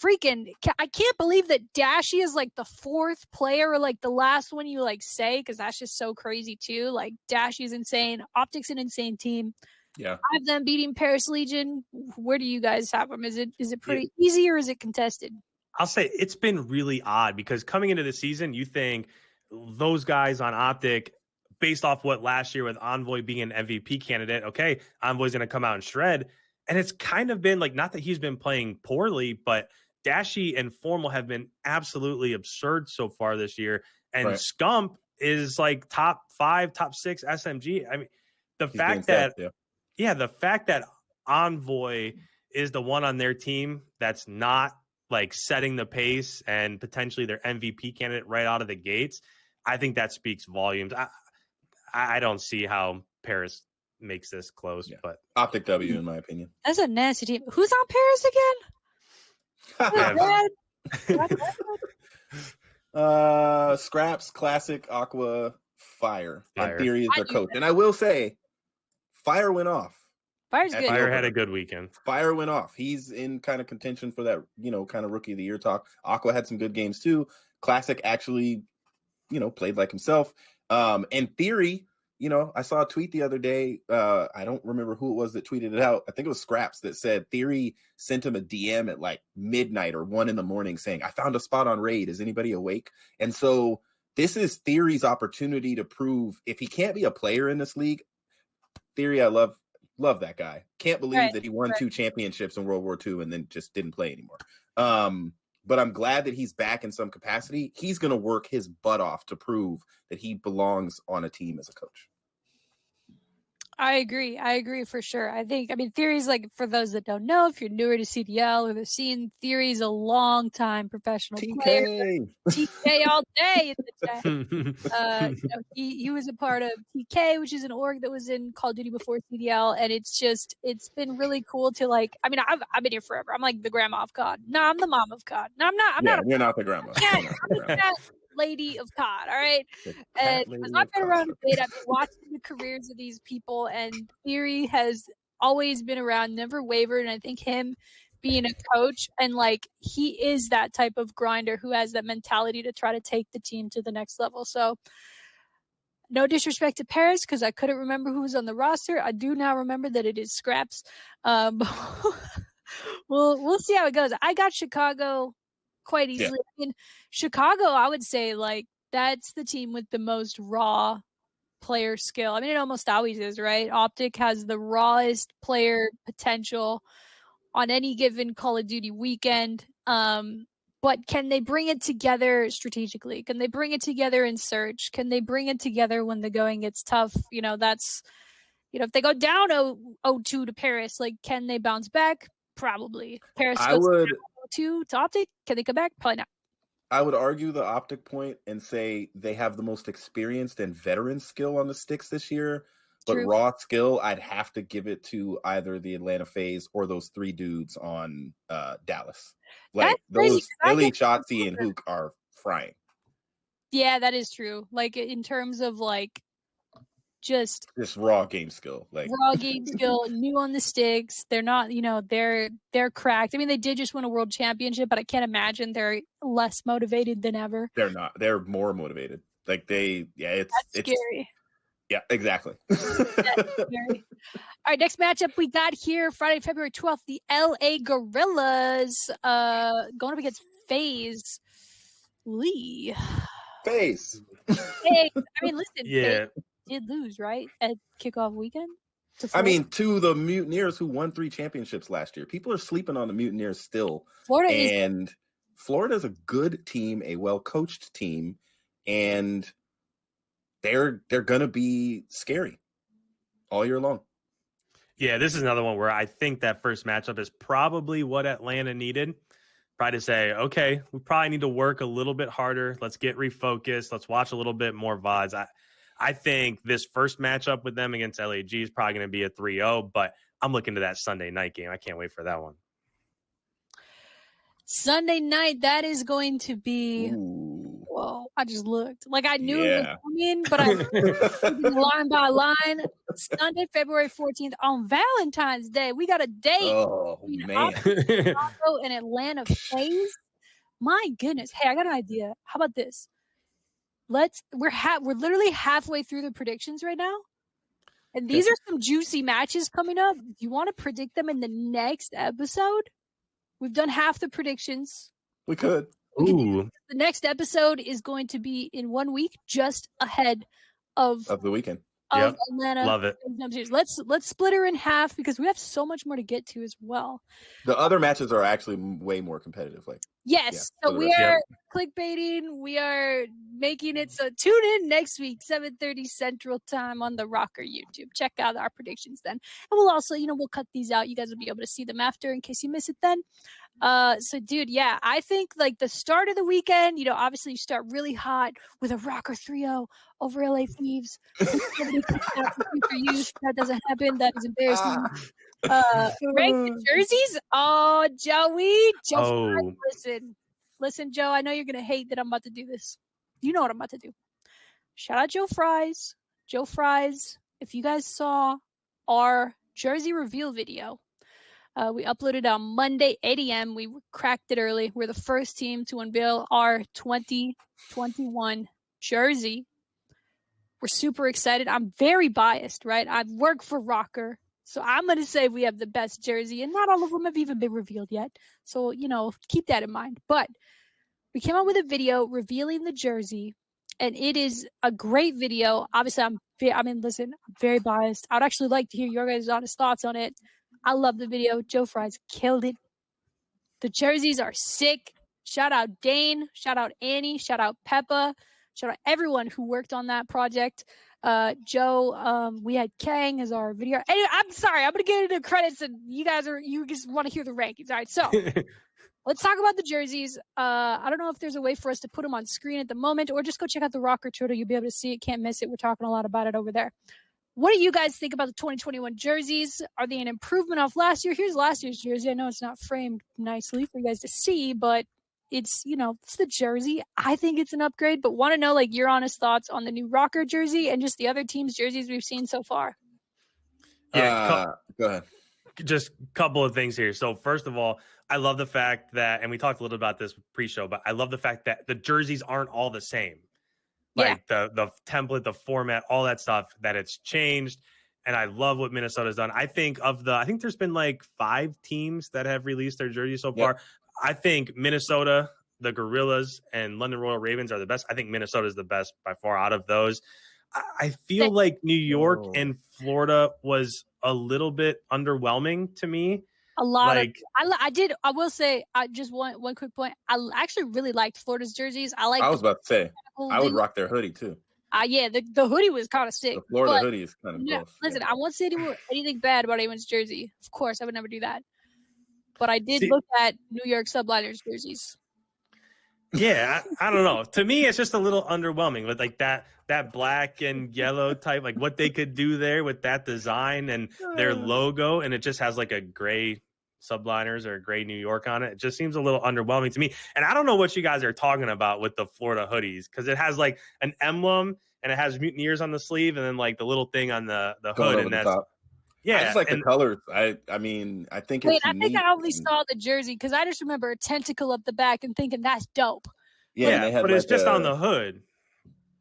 Freaking, I can't believe that Dashy is like the 4th player or like the last one you say, because that's just so crazy too. Like, Dashy is insane. Optic's an insane team. Yeah. I have them beating Paris Legion. Where do you guys have them? Is it pretty easy or is it contested? I'll say it's been really odd because coming into the season, you think those guys on Optic, based off what last year with Envoy being an MVP candidate, okay, Envoy's going to come out and shred. And it's kind of been like, not that he's been playing poorly, but Dashy and Formal have been absolutely absurd so far this year. And Scump is like top 5, top 6 SMG. I mean, the fact that Envoy is the one on their team that's not like setting the pace and potentially their MVP candidate right out of the gates, I think that speaks volumes. I don't see how Paris makes this close, but Optic W in my opinion. That's a nasty team. Who's on Paris again? Scraps, Classic, Aqua, Fire. And Theory is their coach. And I will say, Fire went off. Fire's good. Fire had a good weekend. Fire went off. He's in kind of contention for that, kind of rookie of the year talk. Aqua had some good games too. Classic actually, played like himself. And Theory, I saw a tweet the other day. I don't remember who it was that tweeted it out. I think it was Scraps that said Theory sent him a DM at like midnight or 1 a.m. saying, I found a spot on Raid. Is anybody awake? And so this is Theory's opportunity to prove if he can't be a player in this league. Theory, I love that guy. Can't believe that he won 2 championships in World War II and then just didn't play anymore. But I'm glad that he's back in some capacity. He's going to work his butt off to prove that he belongs on a team as a coach. I agree for sure. Theory's like, for those that don't know, if you're newer to CDL or the scene, Theory's a long time professional player. TK all day in the chat. He was a part of TK, which is an org that was in Call of Duty before CDL, and it's been really cool to I've been here forever. I'm like the grandma of COD. No, I'm the mom of COD. No, I'm not. You're not the grandma. Yeah, I'm the cat lady of COD, all right? And I've been around a bit. I've been watching the careers of these people, and Theory has always been around, never wavered. And I think him being a coach and he is that type of grinder who has that mentality to try to take the team to the next level. So no disrespect to Paris, because I couldn't remember who was on the roster. I do now remember that it is Scraps. We'll see how it goes. I got Chicago quite easily. Yeah. Chicago, I would say that's the team with the most raw player skill. It almost always is, right? Optic has the rawest player potential on any given Call of Duty weekend. But can they bring it together strategically? Can they bring it together in search? Can they bring it together when the going gets tough? That's, if they go down 0-2 to Paris, can they bounce back? Probably. I Periscope's would to Optic. Can they come back? Probably not. I would argue the Optic point and say they have the most experienced and veteran skill on the sticks this year. But True. raw skill, I'd have to give it to either the Atlanta FaZe or those 3 dudes on Dallas. Like That's crazy, those 'cause I Illy, get Shotzi, and Hook are frying. Yeah, that is true. Like in terms of like just raw game skill. Like raw game skill, new on the sticks. They're not, they're cracked. I mean, they did just win a world championship, but I can't imagine they're less motivated than ever. they're not. They're more motivated. Like it's Scary. Yeah, exactly. That's scary. All right, next matchup we got here Friday, February 12th, the LA Gorillas going up against FaZe Lee. FaZe. Hey, I mean, listen, Yeah. FaZe did lose, right? At kickoff weekend? I mean, to the Mutineers who won 3 championships last year. People are sleeping on the Mutineers still. Florida's a good team, a well-coached team, and they're gonna be scary all year long. Yeah, this is another one where I think that first matchup is probably what Atlanta needed. Probably to say, okay, we probably need to work a little bit harder. Let's get refocused. Let's watch a little bit more VODs. I think this first matchup with them against LAG is probably going to be a 3-0, but I'm looking to that Sunday night game. I can't wait for that one. Sunday night, that is going to be. Ooh. Whoa! I just looked like I knew it was coming, but I line by line. Sunday, February 14th on Valentine's Day, we got a date between man. Chicago and Atlanta FaZe. My goodness! Hey, I got an idea. How about this? We're literally halfway through the predictions right now, and these are some juicy matches coming up. Do you want to predict them in the next episode? We've done half the predictions. We could. Ooh. The next episode is going to be in 1 week, just ahead of the weekend. Yep. Atlanta. Love it. Let's split her in half because we have so much more to get to as well. The other matches are actually way more competitive. Yes. So we are clickbaiting. We are making it. So tune in next week, 7:30 Central Time on the RØKKR YouTube. Check out our predictions then. And we'll also, we'll cut these out. You guys will be able to see them after in case you miss it then. So dude, yeah, I think like the start of the weekend, obviously you start really hot with a RØKKR 3-0 over LA Thieves. That doesn't happen. That is embarrassing. Ranked jerseys. Oh, Joey. Listen, Joe, I know you're gonna hate that I'm about to do this. You know what I'm about to do. Shout out Joe Fries. Joe Fries, if you guys saw our jersey reveal video, we uploaded on Monday, 8 a.m. We cracked it early. We're the first team to unveil our 2021 jersey. We're super excited. I'm very biased, right? I've worked for RØKKR, so I'm going to say we have the best jersey, and not all of them have even been revealed yet. So, keep that in mind. But we came out with a video revealing the jersey, and it is a great video. Obviously, I'm very biased. I'd actually like to hear your guys' honest thoughts on it. I love the video. Joe Fries killed it. The jerseys are sick. Shout out Dane. Shout out Annie. Shout out Peppa. Shout out everyone who worked on that project. Joe, we had Kang as our video. Anyway, I'm sorry. I'm going to get into credits, and you just want to hear the rankings. All right, so let's talk about the jerseys. I don't know if there's a way for us to put them on screen at the moment, or just go check out the RØKKR Twitter. You'll be able to see it. Can't miss it. We're talking a lot about it over there. What do you guys think about the 2021 jerseys? Are they an improvement off last year? Here's last year's jersey. I know it's not framed nicely for you guys to see, but it's, it's the jersey. I think it's an upgrade, but want to know your honest thoughts on the new RØKKR jersey and just the other teams' jerseys we've seen so far. Yeah, go ahead. Just a couple of things here. So first of all, I love the fact that, and we talked a little about this pre-show, but I love the fact that the jerseys aren't all the same. The template, the format, all that stuff, that it's changed. And I love what Minnesota's done. I think there's been 5 teams that have released their jerseys so far. I think Minnesota, the Gorillas, and London Royal Ravens are the best. I think Minnesota is the best by far out of those. I feel like New York and Florida was a little bit underwhelming to me. A lot I will say, just one quick point. I actually really liked Florida's jerseys. I was about to say, I would rock their hoodie too. Yeah, the hoodie was kind of sick. The Florida hoodie is kind of close. Listen, I won't say anything bad about anyone's jersey. Of course, I would never do that. But I did look at New York Subliners jerseys. Yeah, I don't know. To me, it's just a little underwhelming with like that black and yellow type, like what they could do there with that design and their logo, and it just has like a gray Subliners or a gray New York on it. It just seems a little underwhelming to me. And I don't know what you guys are talking about with the Florida hoodies, because it has like an emblem and it has mutineers on the sleeve and then like the little thing on the hood, and that's top. Yeah, I just like the colors. I mean, I think it's I think I only saw the jersey because I just remember a tentacle up the back and thinking that's dope. Yeah, and they had but it's just on the hood.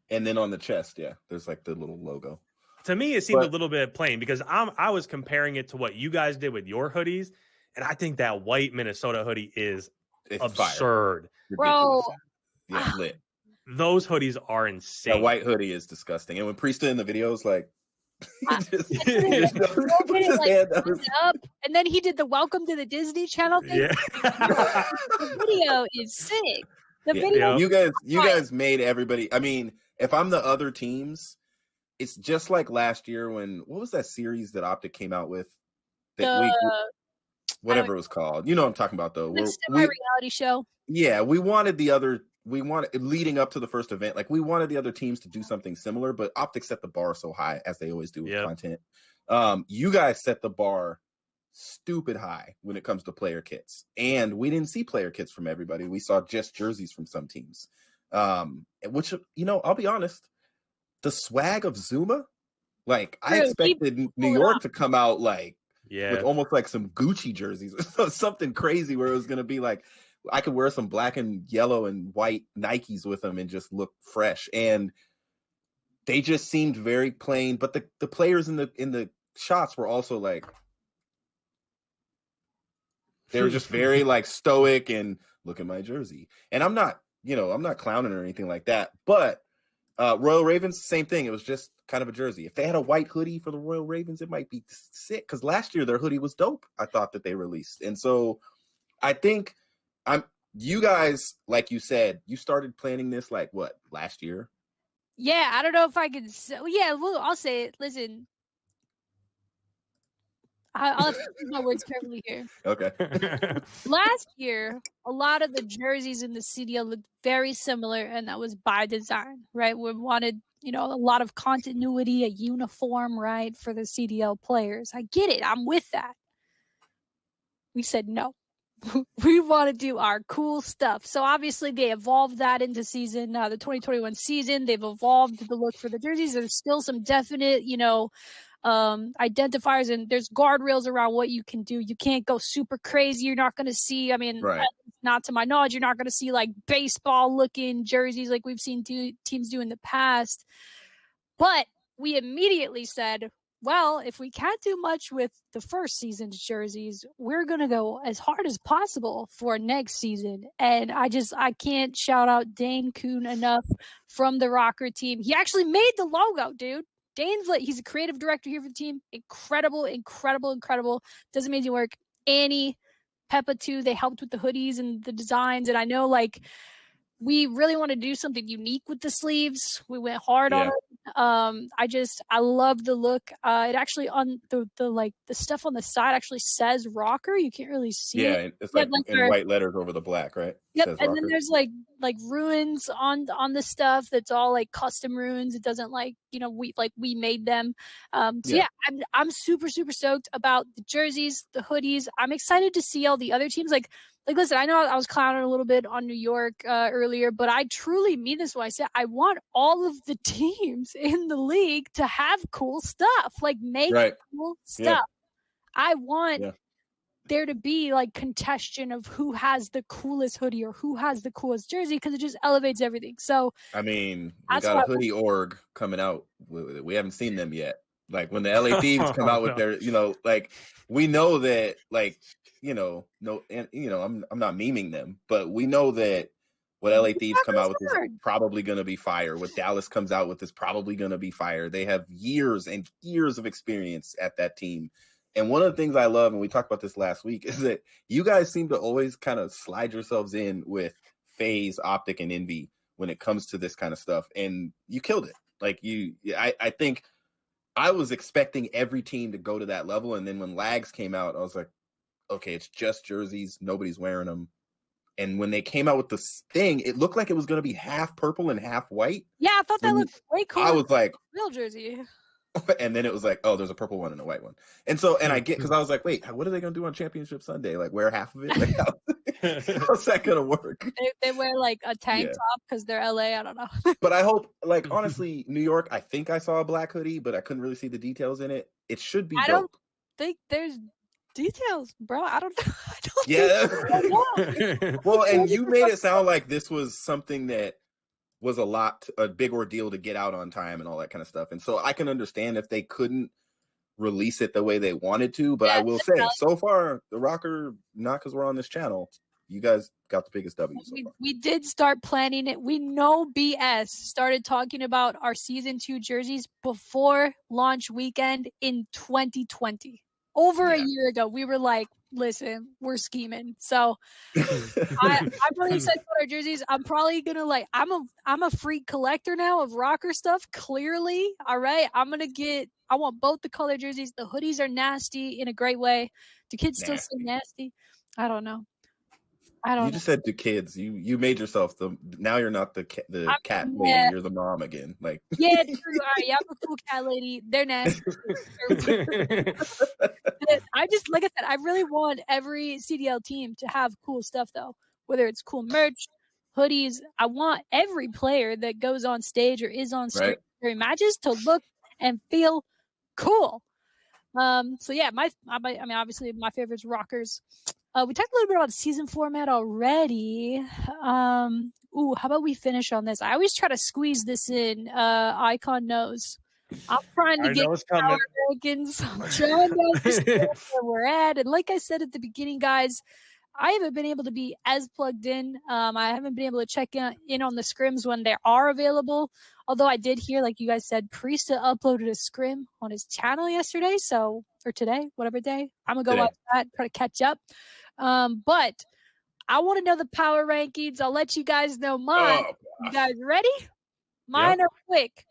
And then on the chest, there's like the little logo. To me, it seemed a little bit plain because I was comparing it to what you guys did with your hoodies, and I think that white Minnesota hoodie is absurd. Bro. Yeah, lit. Those hoodies are insane. The white hoodie is disgusting. And when Priesta in the videos, like, up, and then he did the Welcome to the Disney Channel thing. Yeah. The video is sick. The video, you guys made everybody. I mean, if I'm the other teams, it's just like last year when what was that series that Optic came out with? Whatever it was called. You know what I'm talking about, though. The semi-reality show. Yeah, we wanted leading up to the first event, like we wanted the other teams to do something similar, but Optic set the bar so high, as they always do with content. You guys set the bar stupid high when it comes to player kits, and we didn't see player kits from everybody. We saw just jerseys from some teams, which, you know, I'll be honest, the swag of Zuma, like I expected New York to come out like with almost like some Gucci jerseys or something crazy where it was going to be like I could wear some black and yellow and white Nikes with them and just look fresh. And they just seemed very plain, but the players in the shots were also like, they were just very like stoic and look at my jersey. And I'm not clowning or anything like that, but Royal Ravens, same thing. It was just kind of a jersey. If they had a white hoodie for the Royal Ravens, it might be sick. Cause last year their hoodie was dope. I thought that they released. And so I think you guys, like you said, you started planning this like what, last year? Yeah, I don't know if I can. Yeah, well, I'll say it. Listen, I'll have to use my words carefully here. Okay. Last year, a lot of the jerseys in the CDL looked very similar, and that was by design, right? We wanted, a lot of continuity, a uniform, right, for the CDL players. I get it. I'm with that. We said no. We want to do our cool stuff. So obviously they evolved that into season, the 2021 season. They've evolved the look for the jerseys. There's still some definite, identifiers, and there's guardrails around what you can do. You can't go super crazy. You're not going to see, not to my knowledge, you're not going to see like baseball looking jerseys like we've seen teams do in the past. But we immediately said, well, if we can't do much with the first season's jerseys, we're going to go as hard as possible for next season. And I can't shout out Dane Kuhn enough from the RØKKR team. He actually made the logo, dude. Dane's he's a creative director here for the team. Incredible. Does amazing work. Annie, Peppa too, they helped with the hoodies and the designs. And I know we really want to do something unique with the sleeves. We went hard on it. I love the look. It actually on the stuff on the side actually says RØKKR. You can't really see it. Yeah, it's like in white letters over the black, right? Yep. And RØKKR. Then there's like runes on the stuff that's all like custom runes. It doesn't we made them. I'm super stoked about the jerseys, the hoodies. I'm excited to see all the other teams. Listen, I know I was clowning a little bit on New York earlier, but I truly mean this when I say I want all of the teams in the league to have cool stuff, make cool stuff. Yeah. I want there to be contention of who has the coolest hoodie or who has the coolest jersey, because it just elevates everything. So, I mean, we got a hoodie org coming out. We haven't seen them yet. When the LA Thieves come out with their, we know that, I'm not memeing them, but we know that what LA Thieves come out with is probably going to be fire. What Dallas comes out with is probably going to be fire. They have years and years of experience at that team. And one of the things I love, and we talked about this last week, is that you guys seem to always kind of slide yourselves in with FaZe, Optic, and Envy when it comes to this kind of stuff. And you killed it. I think I was expecting every team to go to that level. And then when Lags came out, I was like, okay, it's just jerseys. Nobody's wearing them. And when they came out with this thing, it looked like it was going to be half purple and half white. Yeah, I thought that looked way cooler. I was like, real jersey. And then it was like, oh, there's a purple one and a white one. And so, and I get, because I was like, wait, what are they going to do on Championship Sunday? Like, wear half of it? Like, how's that going to work? They wear like a tank top because they're LA. I don't know. But I hope, like, honestly, New York, I think I saw a black hoodie, but I couldn't really see the details in it. It should be dope. I don't think there's details, bro. I don't know. Yeah. Well, and you made it sound like this was something that was a big ordeal to get out on time and all that kind of stuff. And so I can understand if they couldn't release it the way they wanted to, but I will say, so far, the RØKKR, not because we're on this channel, you guys got the biggest W so far. We did start planning it. We know BS started talking about our season 2 jerseys before launch weekend in 2020. Over a year ago, we were like, listen, we're scheming. So I'm really excited about our jerseys. I'm probably gonna I'm a freak collector now of RØKKR stuff, clearly. All right. I want both the color jerseys. The hoodies are nasty in a great way. Do kids still say nasty? I don't know. You just said to kids. You made yourself now you're not the cat lady, you're the mom again. Like yeah, true. All right, yeah, I'm a cool cat lady. They're nasty. I just, like I said, I really want every CDL team to have cool stuff though. Whether it's cool merch, hoodies. I want every player that goes on stage or is on stage during matches to look and feel cool. So yeah, obviously my favorite's RØKKR's. We talked a little bit about the season format already. How about we finish on this? I always try to squeeze this in. IKON knows. I'm trying to get power rankings. I'm trying to understand where we're at. And like I said at the beginning, guys, I haven't been able to be as plugged in. I haven't been able to check in on the scrims when they are available. Although I did hear, like you guys said, Priesta uploaded a scrim on his channel yesterday, or today, whatever day. I'm gonna go watch that, try to catch up. But I want to know the power rankings. I'll let you guys know mine. You guys ready? Mine are quick.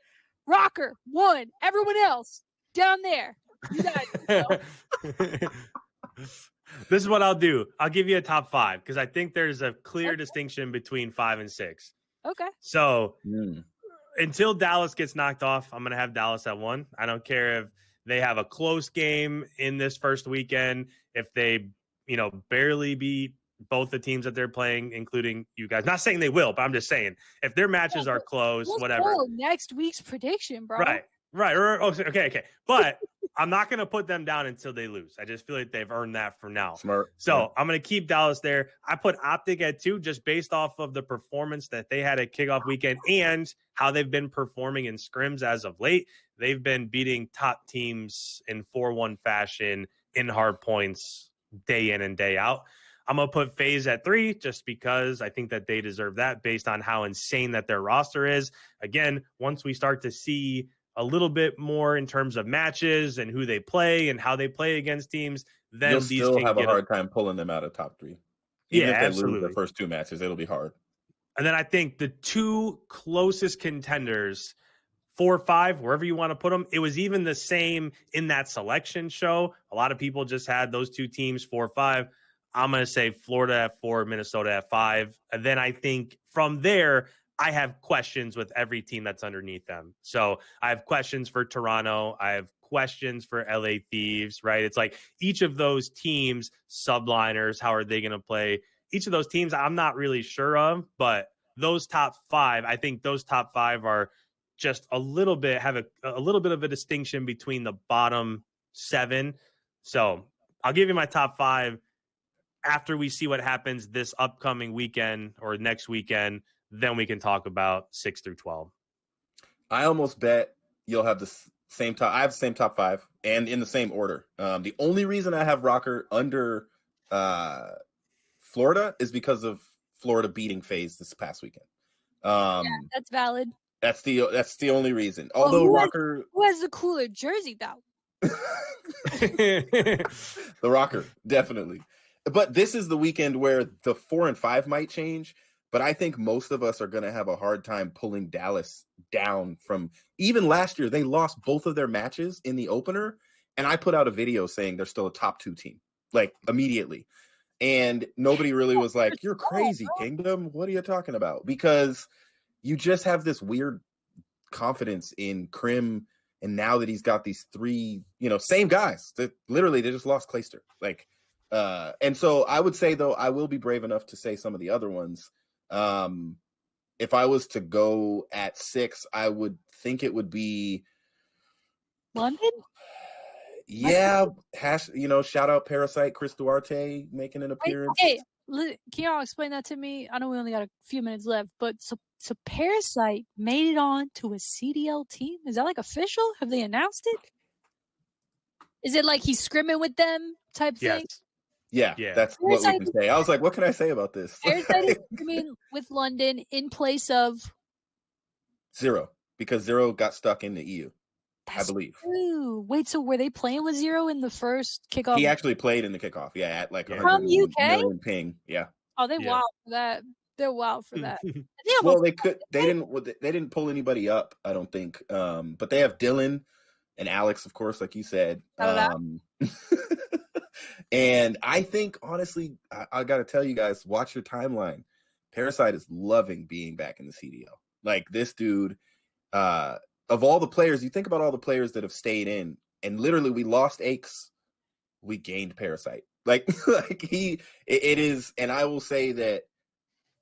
RØKKR 1. Everyone else down there. You guys know. This is what I'll do. I'll give you a top 5 because I think there's a clear distinction between 5 and 6. Okay. So until Dallas gets knocked off, I'm going to have Dallas at 1. I don't care if they have a close game in this first weekend, if they, barely beat both the teams that they're playing, including you guys. Not saying they will, but I'm just saying if their matches are close, whatever. Next week's prediction, bro. Right. Okay. But I'm not going to put them down until they lose. I just feel like they've earned that for now. Smart. So I'm going to keep Dallas there. I put Optic at 2 just based off of the performance that they had at kickoff weekend and how they've been performing in scrims as of late. They've been beating top teams in 4-1 fashion in hard points day in and day out. I'm going to put FaZe at 3 just because I think that they deserve that based on how insane that their roster is. Again, once we start to see a little bit more in terms of matches and who they play and how they play against teams, then you'll these still can have a get hard time pulling them out of top 3. Even if they lose the first 2 matches, it'll be hard. And then I think the 2 closest contenders, 4 or 5, wherever you want to put them, it was even the same in that selection show. A lot of people just had those 2 teams, 4 or 5. I'm going to say Florida at 4, Minnesota at 5. And then I think from there, I have questions with every team that's underneath them. So I have questions for Toronto. I have questions for LA Thieves, right? It's like each of those teams, subliners, how are they going to play? Each of those teams I'm not really sure of, but those top 5, I think those top 5 are just a little bit, have a little bit of a distinction between the bottom 7. So I'll give you my top 5 after we see what happens this upcoming weekend or next weekend. Then we can talk about 6 through 12. I almost bet you'll have the same top. I have the same top 5 and in the same order. The only reason I have RØKKR under Florida is because of Florida beating FaZe this past weekend. Yeah, that's valid. That's the only reason. Although RØKKR, who has the cooler jersey though? The RØKKR, definitely. But this is the weekend where the 4 and 5 might change. But I think most of us are going to have a hard time pulling Dallas down from even last year. They lost both of their matches in the opener. And I put out a video saying they're still a top 2 team. like immediately. And nobody really was like, "You're crazy, Kingdom. What are you talking about?" Because you just have this weird confidence in Krim, and now that he's got these three, same guys that literally they just lost Clayster. Like, and so I would say though, I will be brave enough to say some of the other ones. If I was to go at 6, I would think it would be London. Yeah, shout out Parasite, Chris Duarte making an appearance. Okay, can y'all explain that to me? I know we only got a few minutes left, but so Parasite made it on to a CDL team. Is that like official? Have they announced it? Is it like he's scrimming with them type thing? Yeah, that's what we can say. I was like, what can I say about this? Parasite is scrimming with London in place of Zero, because Zero got stuck in the EU. I believe. True. Wait, so were they playing with Zero in the first kickoff? He actually played in the kickoff, at like 100 from UK million ping. Yeah. Oh, they wild for that. They're wild for that. Well, they didn't pull anybody up, I don't think. But they have Dylan and Alex, of course, like you said. And I think honestly, I got to tell you guys, watch your timeline. Parasite is loving being back in the CDL. Like this dude, of all the players, you think about all the players that have stayed in, and literally we lost Aches, we gained Parasite. Like it is, and I will say that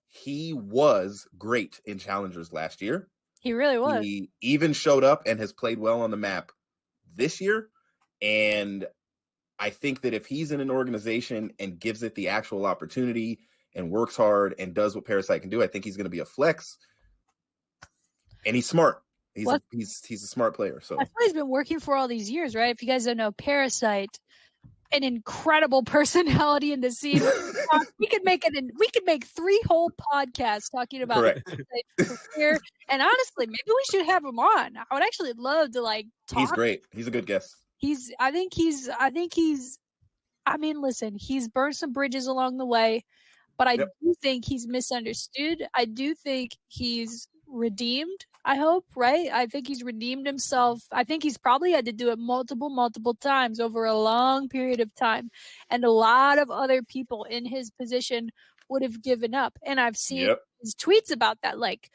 he was great in Challengers last year. He really was. He even showed up and has played well on the map this year. And I think that if he's in an organization and gives it the actual opportunity and works hard and does what Parasite can do, I think he's going to be a flex. And he's smart. He's a smart player. So that's what he's been working for all these years, right? If you guys don't know, Parasite, an incredible personality in the scene. we could make 3 whole podcasts talking about his career. And honestly, maybe we should have him on. I would actually love to talk. He's great. He's a good guest. Listen, he's burned some bridges along the way, but I do think he's misunderstood. I do think he's redeemed, I hope, right? I think he's redeemed himself. I think he's probably had to do it multiple times over a long period of time. And a lot of other people in his position would have given up. And I've seen his tweets about that, like,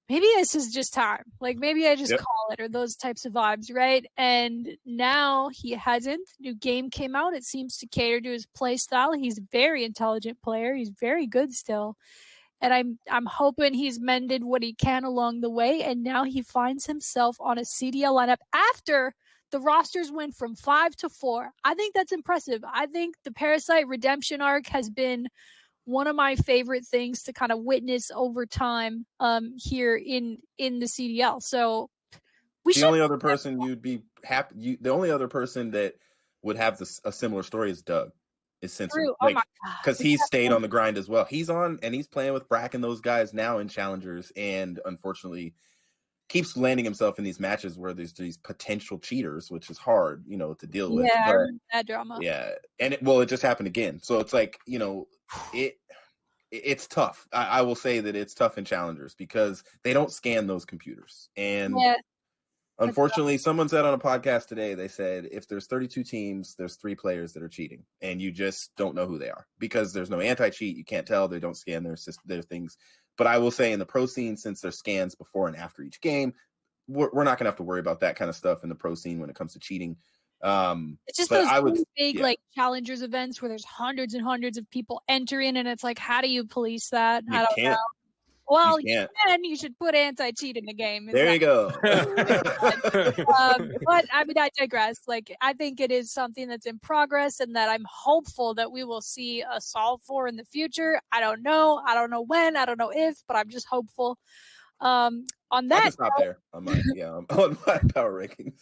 maybe this is just time. Like, maybe I just call it, or those types of vibes, right? And now he hasn't. New game came out. It seems to cater to his play style. He's a very intelligent player. He's very good still. And I'm hoping he's mended what he can along the way. And now he finds himself on a CDL lineup after the rosters went from 5 to 4. I think that's impressive. I think the Parasite redemption arc has been one of my favorite things to kind of witness over time here in the CDL. So the only other person you'd be happy, the only other person that would have a similar story is Doug. Is since because he's stayed on the grind as well. He's on and he's playing with Brack and those guys now in Challengers, and unfortunately keeps landing himself in these matches where there's these potential cheaters, which is hard, to deal with. Yeah, I remember that drama. Yeah, and it just happened again. So it's like, it's tough. I will say that it's tough in Challengers because they don't scan those computers. And unfortunately, someone said on a podcast today, they said if there's 32 teams, there's 3 players that are cheating, and you just don't know who they are because there's no anti-cheat. You can't tell. They don't scan their things. But I will say in the pro scene, since there's scans before and after each game, we're not going to have to worry about that kind of stuff in the pro scene when it comes to cheating. It's just those big Challengers events where there's hundreds and hundreds of people entering, and it's like, how do you police that? I don't know. Well, you should put anti-cheat in the game. There you go. But I digress. Like, I think it is something that's in progress and that I'm hopeful that we will see a solve for in the future. I don't know when, I don't know if, but I'm just hopeful. On that note, there on my power rankings.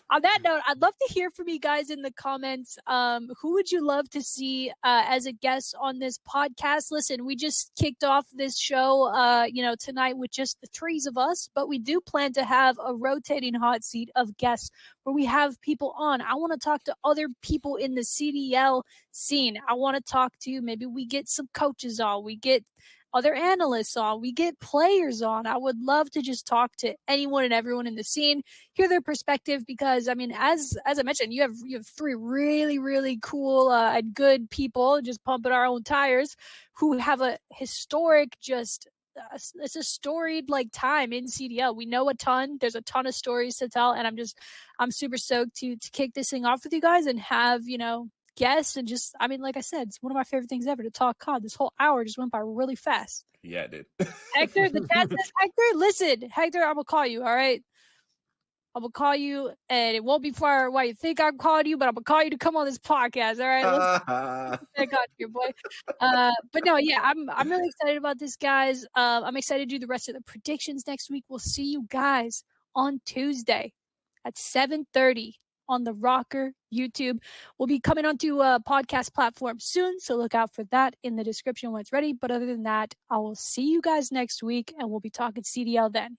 On that note, I'd love to hear from you guys in the comments. Who would you love to see as a guest on this podcast? Listen, we just kicked off this show, tonight with just the 3 of us, but we do plan to have a rotating hot seat of guests where we have people on. I want to talk to other people in the CDL scene. I want to talk to, maybe we get some coaches on, we get other analysts on, we get players on. I would love to just talk to anyone and everyone in the scene, hear their perspective, because I mean, as I mentioned, you have three really, really cool and good people just pumping our own tires who have a historic it's a storied like time in CDL. We know a ton. There's a ton of stories to tell, and I'm super stoked to kick this thing off with you guys and have, guests and just, I mean, like I said, it's one of my favorite things ever to talk COD. This whole hour just went by really fast. Yeah, it did. Hector, the chat says, Hector, listen, Hector, I'm gonna call you, all right? I'm gonna call you, and it won't be far why you think I'm calling you, but I'm gonna call you to come on this podcast, all right? Let's back on here, boy. But no, yeah, I'm really excited about this, guys. I'm excited to do the rest of the predictions next week. We'll see you guys on Tuesday at 7:30 on the RØKKR YouTube. We'll be coming onto a podcast platform soon, so look out for that in the description when it's ready. But other than that, I will see you guys next week, and we'll be talking CDL then.